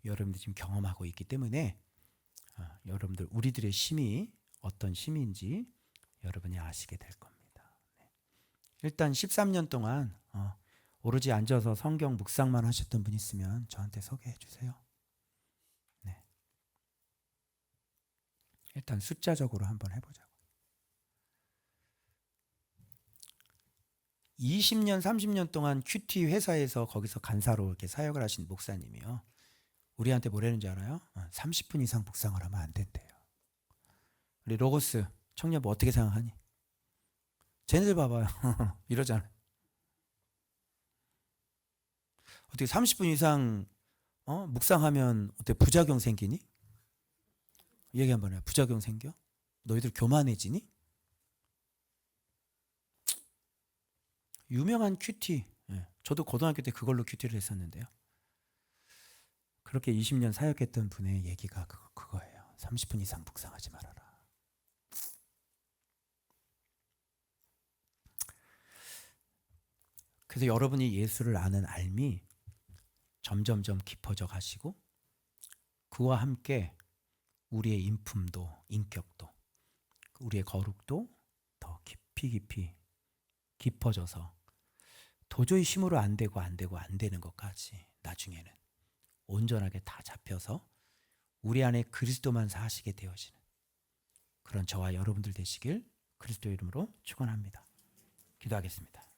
여러분들이 지금 경험하고 있기 때문에 여러분들 우리들의 힘이 어떤 힘인지 여러분이 아시게 될 겁니다. 네. 일단 13년 동안 오로지 앉아서 성경 묵상만 하셨던 분 있으면 저한테 소개해 주세요. 네. 일단 숫자적으로 한번 해보자고. 20년, 30년 동안 큐티 회사에서 거기서 간사로 이렇게 사역을 하신 목사님이요. 우리한테 뭐라는 줄 알아요? 30분 이상 묵상을 하면 안 된대요. 우리 로고스 청년부 어떻게 생각하니? 쟤네들 봐봐요. 이러잖아요. 어떻게 30분 이상 묵상하면 어떻게 부작용 생기니? 얘기 한번 해요. 부작용 생겨? 너희들 교만해지니? 유명한 큐티. 저도 고등학교 때 그걸로 큐티를 했었는데요. 그렇게 20년 사역했던 분의 얘기가 그거예요. 30분 이상 묵상하지 말아라. 그래서 여러분이 예수를 아는 알미 점점점 깊어져 가시고 그와 함께 우리의 인품도 인격도 우리의 거룩도 더 깊이 깊어져서 도저히 힘으로 안 되고 안 되는 것까지 나중에는 온전하게 다 잡혀서 우리 안에 그리스도만 사시게 되어지는 그런 저와 여러분들 되시길 그리스도 이름으로 축원합니다. 기도하겠습니다.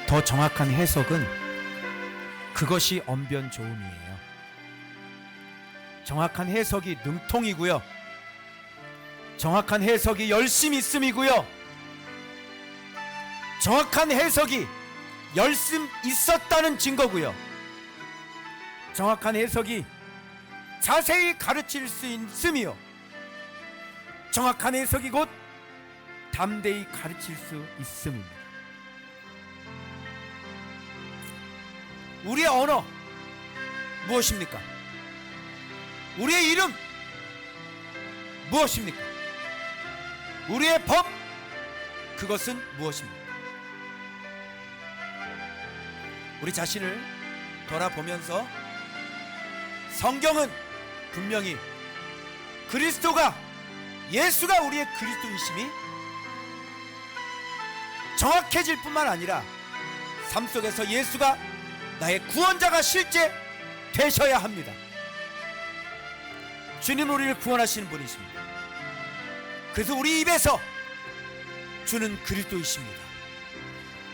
더 정확한 해석은 그것이 언변 좋음이에요. 정확한 해석이 능통이고요. 정확한 해석이 열심 있음이고요. 정확한 해석이 열심 있었다는 증거고요. 정확한 해석이 자세히 가르칠 수 있음이요. 정확한 해석이 곧 담대히 가르칠 수 있음입니다. 우리의 언어 무엇입니까? 우리의 이름 무엇입니까? 우리의 법 그것은 무엇입니까? 우리 자신을 돌아보면서 성경은 분명히 그리스도가 예수가 우리의 그리스도이심이 정확해질 뿐만 아니라 삶 속에서 예수가 나의 구원자가 실제 되셔야 합니다. 주님 우리를 구원하시는 분이십니다. 그래서 우리 입에서 주는 그리스도이십니다.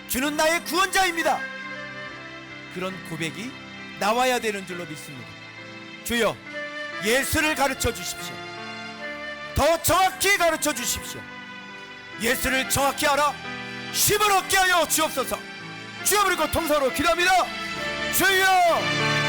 주는 나의 구원자입니다. 그런 고백이 나와야 되는 줄로 믿습니다. 주여 예수를 가르쳐 주십시오. 더 정확히 가르쳐 주십시오. 예수를 정확히 알아 힘을 얻게 하여 주옵소서. 주여 그리고 통사로 기도합니다. 주여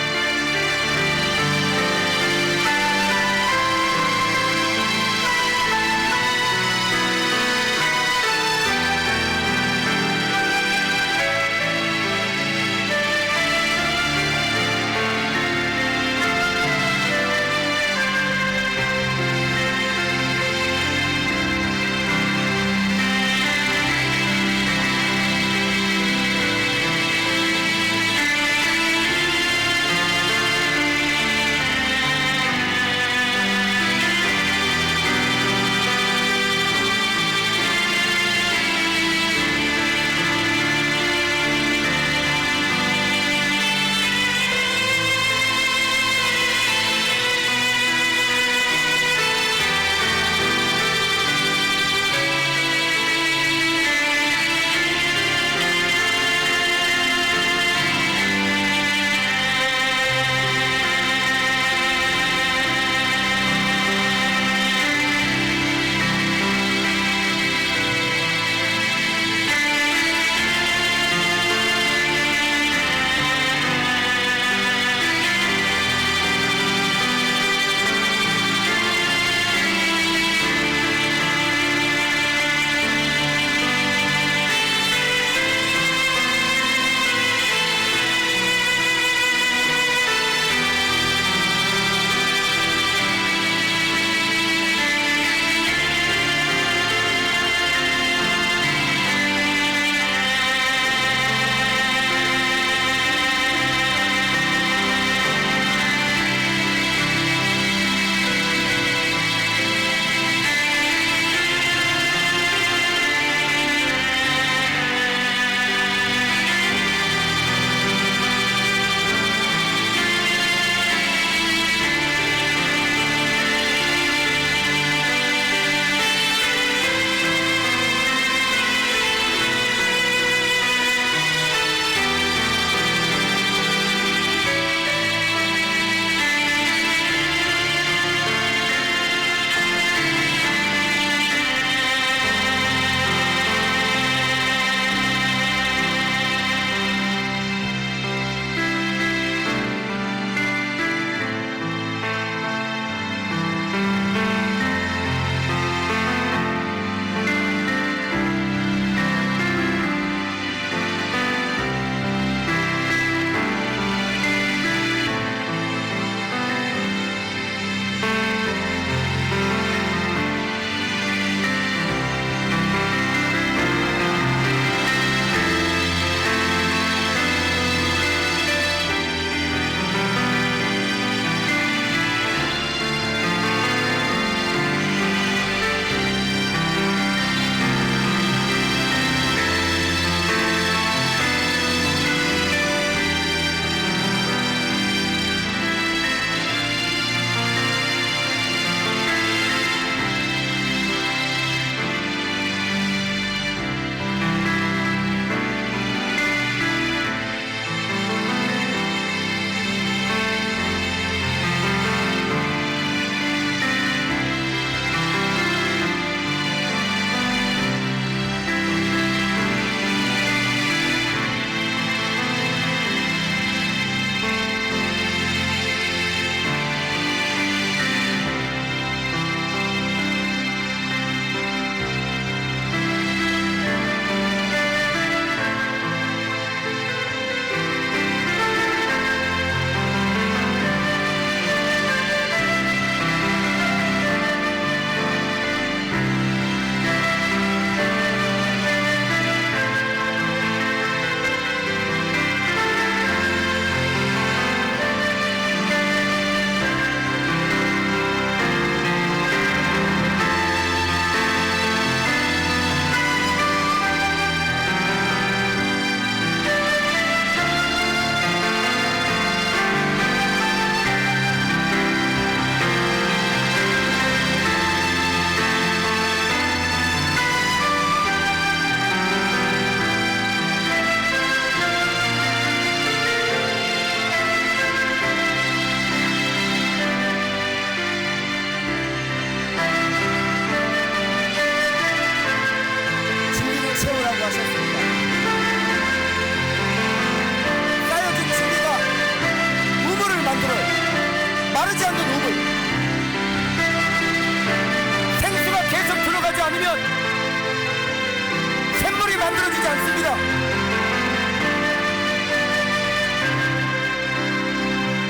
됩니다.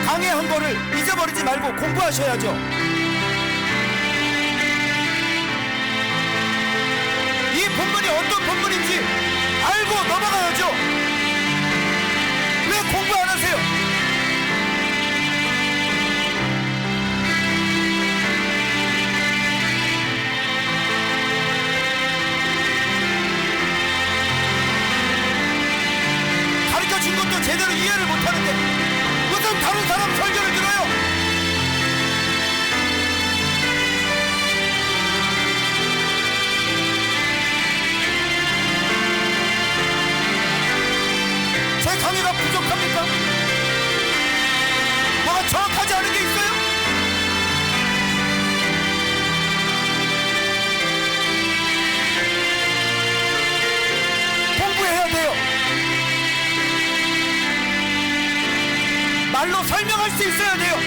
강해한 거를 잊어버리지 말고 공부하셔야죠. 이 본문이 어떤 본문인지 알고 넘어가야죠. 왜 공부 안 하세요? 가르쳐준 것도 제대로 이해를 못하는데 무슨 다른 사람 설교를 들어요? 제 강의가 부족합니까? 뭐가 정확하지 않은 게 있어요? 공부해야 돼요. 말로 설명할 수 있어야 돼요.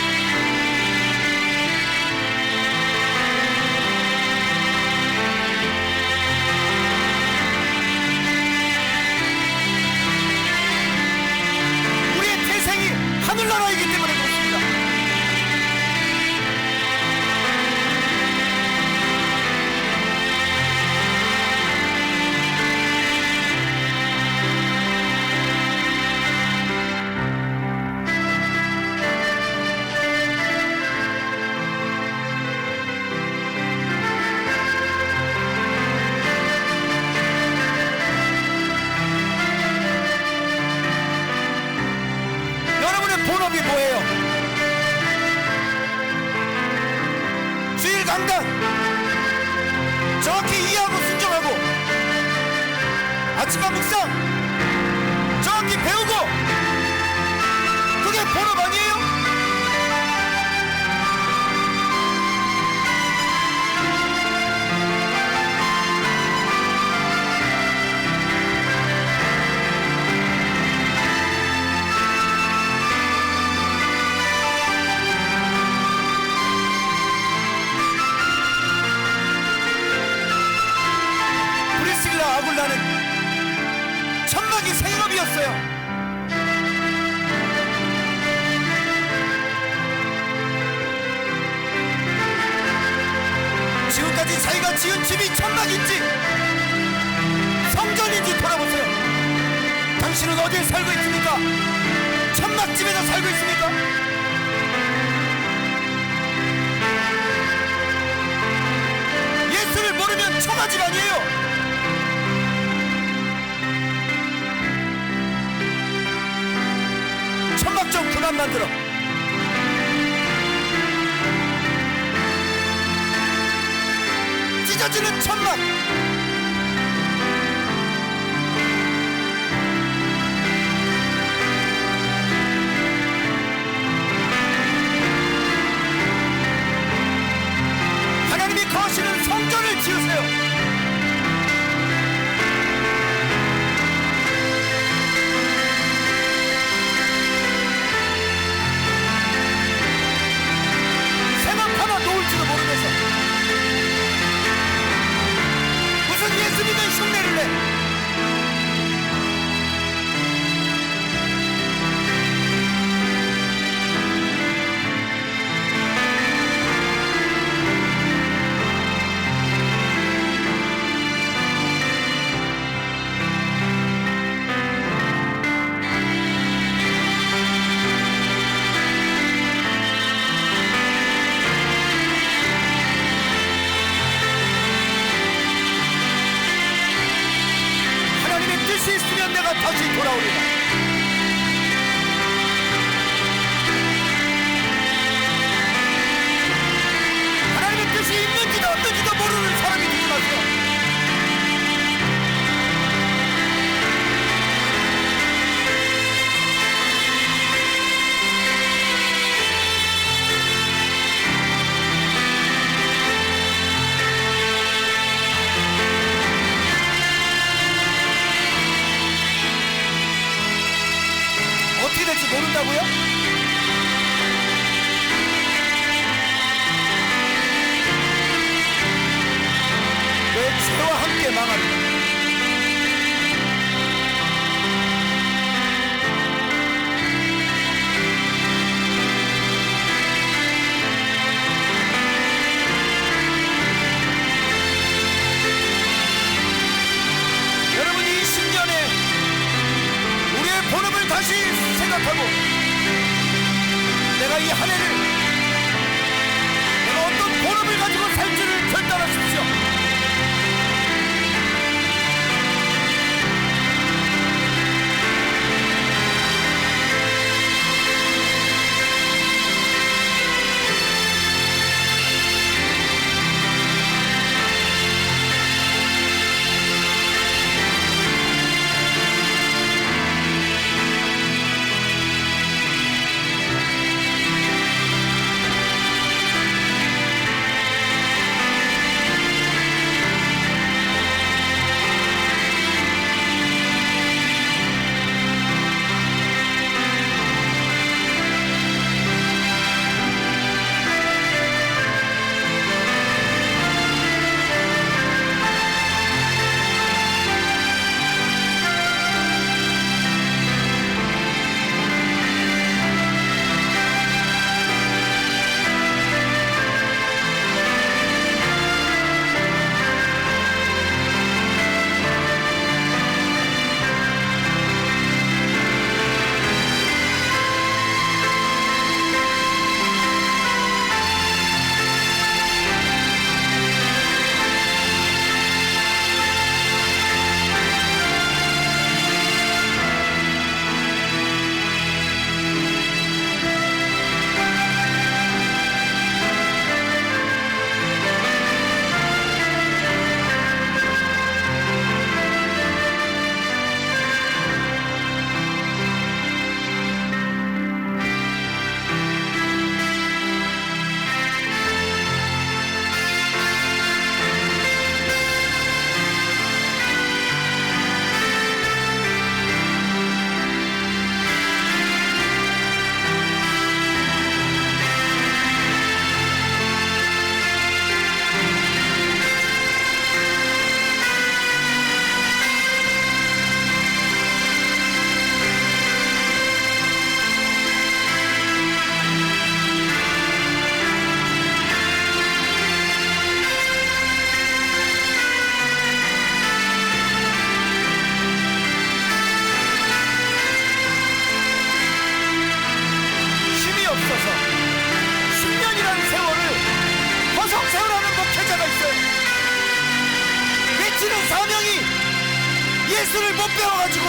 우리의 태생이 하늘나라이기 때문에 그렇습니다. 본업이 뭐예요? 주일 강단 정확히 이해하고 순종하고, 아침밥 묵상 정확히 배우고, 그게 본업 아니에요? 아굴라는 천막이 생업이었어요. 지금까지 자기가 지은 집이 천막인지 성전인지 돌아보세요. 당신은 어디에 살고 있습니까? 천막집에서 살고 있습니까? 예수를 모르면 초가집 아니에요. 천막 좀 그만 만들어. 찢어지는 천막. 하나님이 거하시는 성전을 지으세요. 하나 놓을지도 모르면서 무슨 예수 믿는 흉내를 내. 있으면 내가 다시 돌아오리라. 하나님의 뜻이 있는지도 없는지도 모르는 사람이 되지 마세요. 어떻게 될지 모른다고요? 내 죄와 함께 망하리라. 다시 생각하고 내가 이 한 해를 내가 어떤 보람을 가지고 살지를 결단하십시오. 예수를 못 배워가지고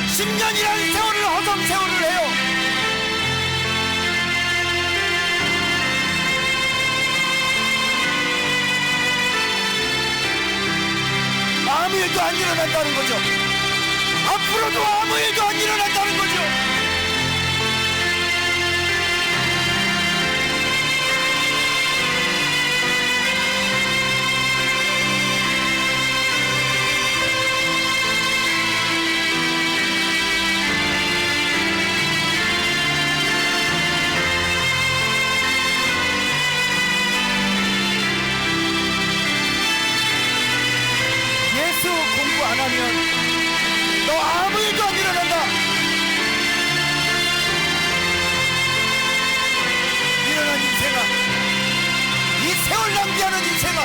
10년이라는 세월을 허송세월을 해요. 아무 일도 안 일어난다는 거죠. 앞으로도 아무 일도 안 일어난다는 거죠. 공부 안 하면 너 아무 일도 안 일어난다. 일어난 인생아, 이 세월 낭비하는 인생아,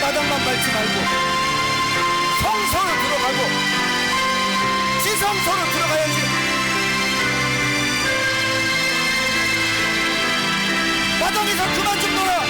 마당만 밟지 말고 성소로 들어가고 지성소로 들어가야지. 마당에서 그만 좀 놀아.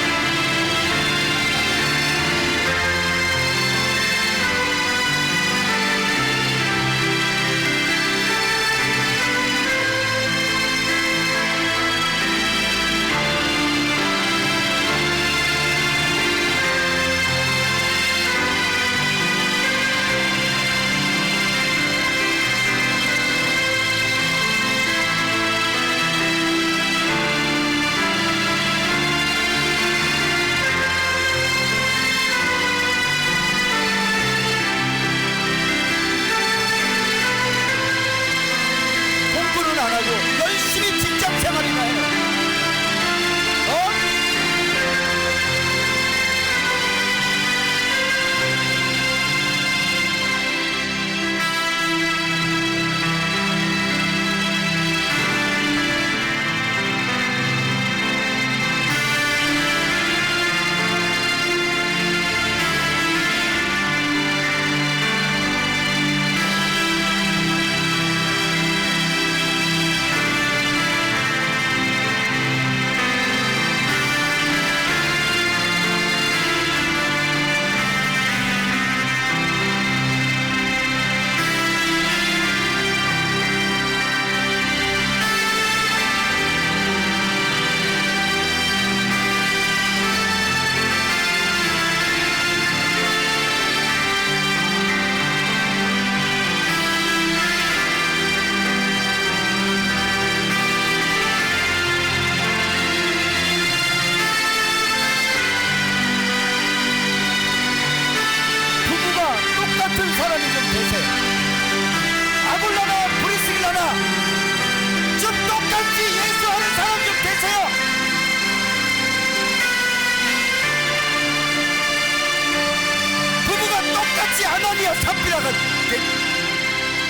아나니아 삽비라가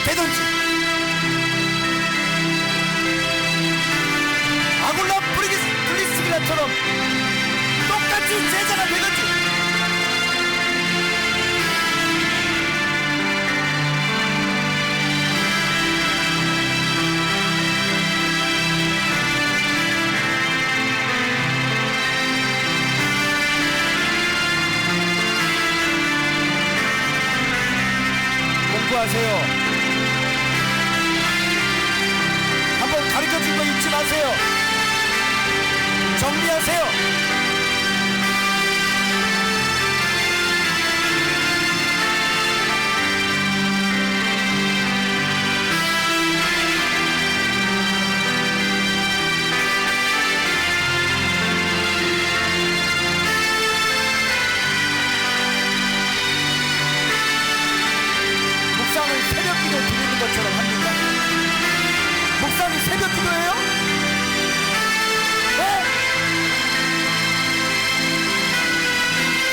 되든지, 아굴라 프리스길라처럼 똑같이 제자가 되든지, 공부하세요. 한번 가르쳐준 거 잊지 마세요. 정리하세요. 묵상을 새벽기도 드리는 것처럼 합니까? 묵상이 새벽기도예요? 네?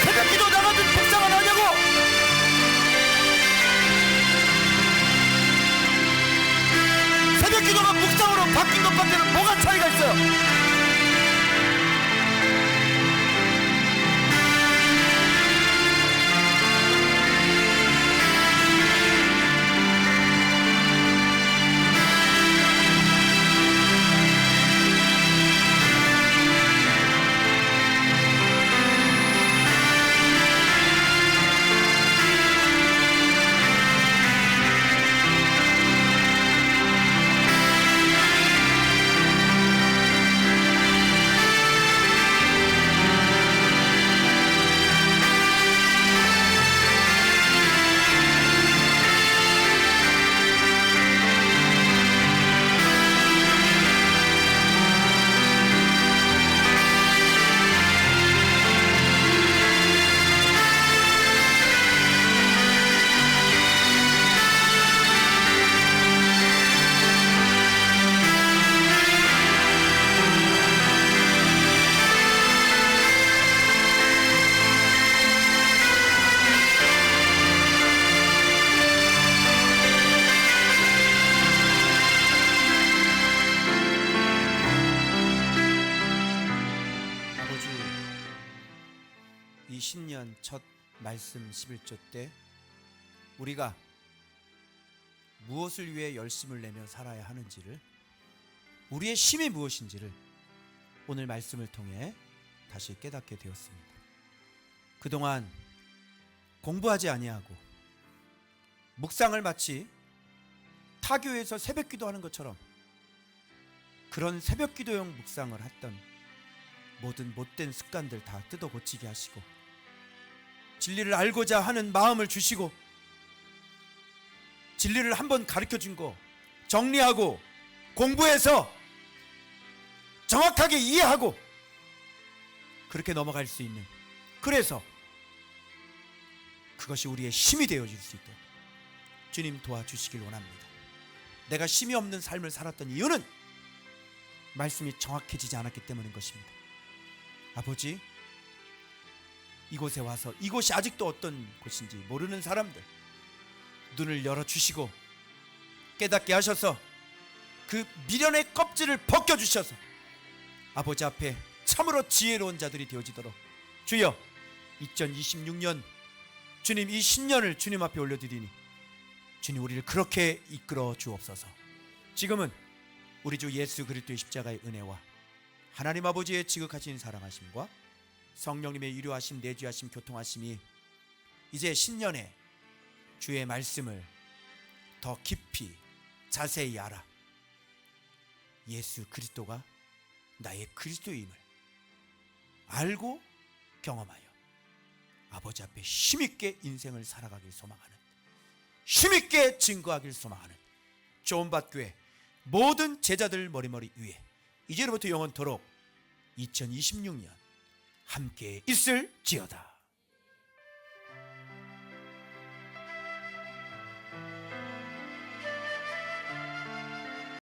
새벽기도 나가든 묵상 안 하냐고? 새벽기도가 묵상으로 바뀐 것밖에는 뭐가 차이가 있어요? 이 신년 첫 말씀 11조 때 우리가 무엇을 위해 열심을 내며 살아야 하는지를, 우리의 힘이 무엇인지를 오늘 말씀을 통해 다시 깨닫게 되었습니다. 그동안 공부하지 아니하고 묵상을 마치 타교에서 새벽기도 하는 것처럼 그런 새벽기도용 묵상을 했던 모든 못된 습관들 다 뜯어 고치게 하시고, 진리를 알고자 하는 마음을 주시고, 진리를 한번 가르쳐준 거 정리하고 공부해서 정확하게 이해하고 그렇게 넘어갈 수 있는, 그래서 그것이 우리의 힘이 되어질 수 있도록 주님 도와주시길 원합니다. 내가 힘이 없는 삶을 살았던 이유는 말씀이 정확해지지 않았기 때문인 것입니다. 아버지, 이곳에 와서 이곳이 아직도 어떤 곳인지 모르는 사람들 눈을 열어주시고 깨닫게 하셔서 그 미련의 껍질을 벗겨주셔서 아버지 앞에 참으로 지혜로운 자들이 되어지도록 주여, 2026년 주님 이 신년을 주님 앞에 올려드리니 주님 우리를 그렇게 이끌어 주옵소서. 지금은 우리 주 예수 그리스도의 십자가의 은혜와 하나님 아버지의 지극하신 사랑하심과 성령님의 위로하심, 내주하심, 교통하심이 이제 신년에 주의 말씀을 더 깊이 자세히 알아 예수 그리스도가 나의 그리스도임을 알고 경험하여 아버지 앞에 힘있게 인생을 살아가길 소망하는, 힘있게 증거하길 소망하는 조은밭교회 모든 제자들 머리머리 위에 이제로부터 영원토록 2026년 함께 있을지어다.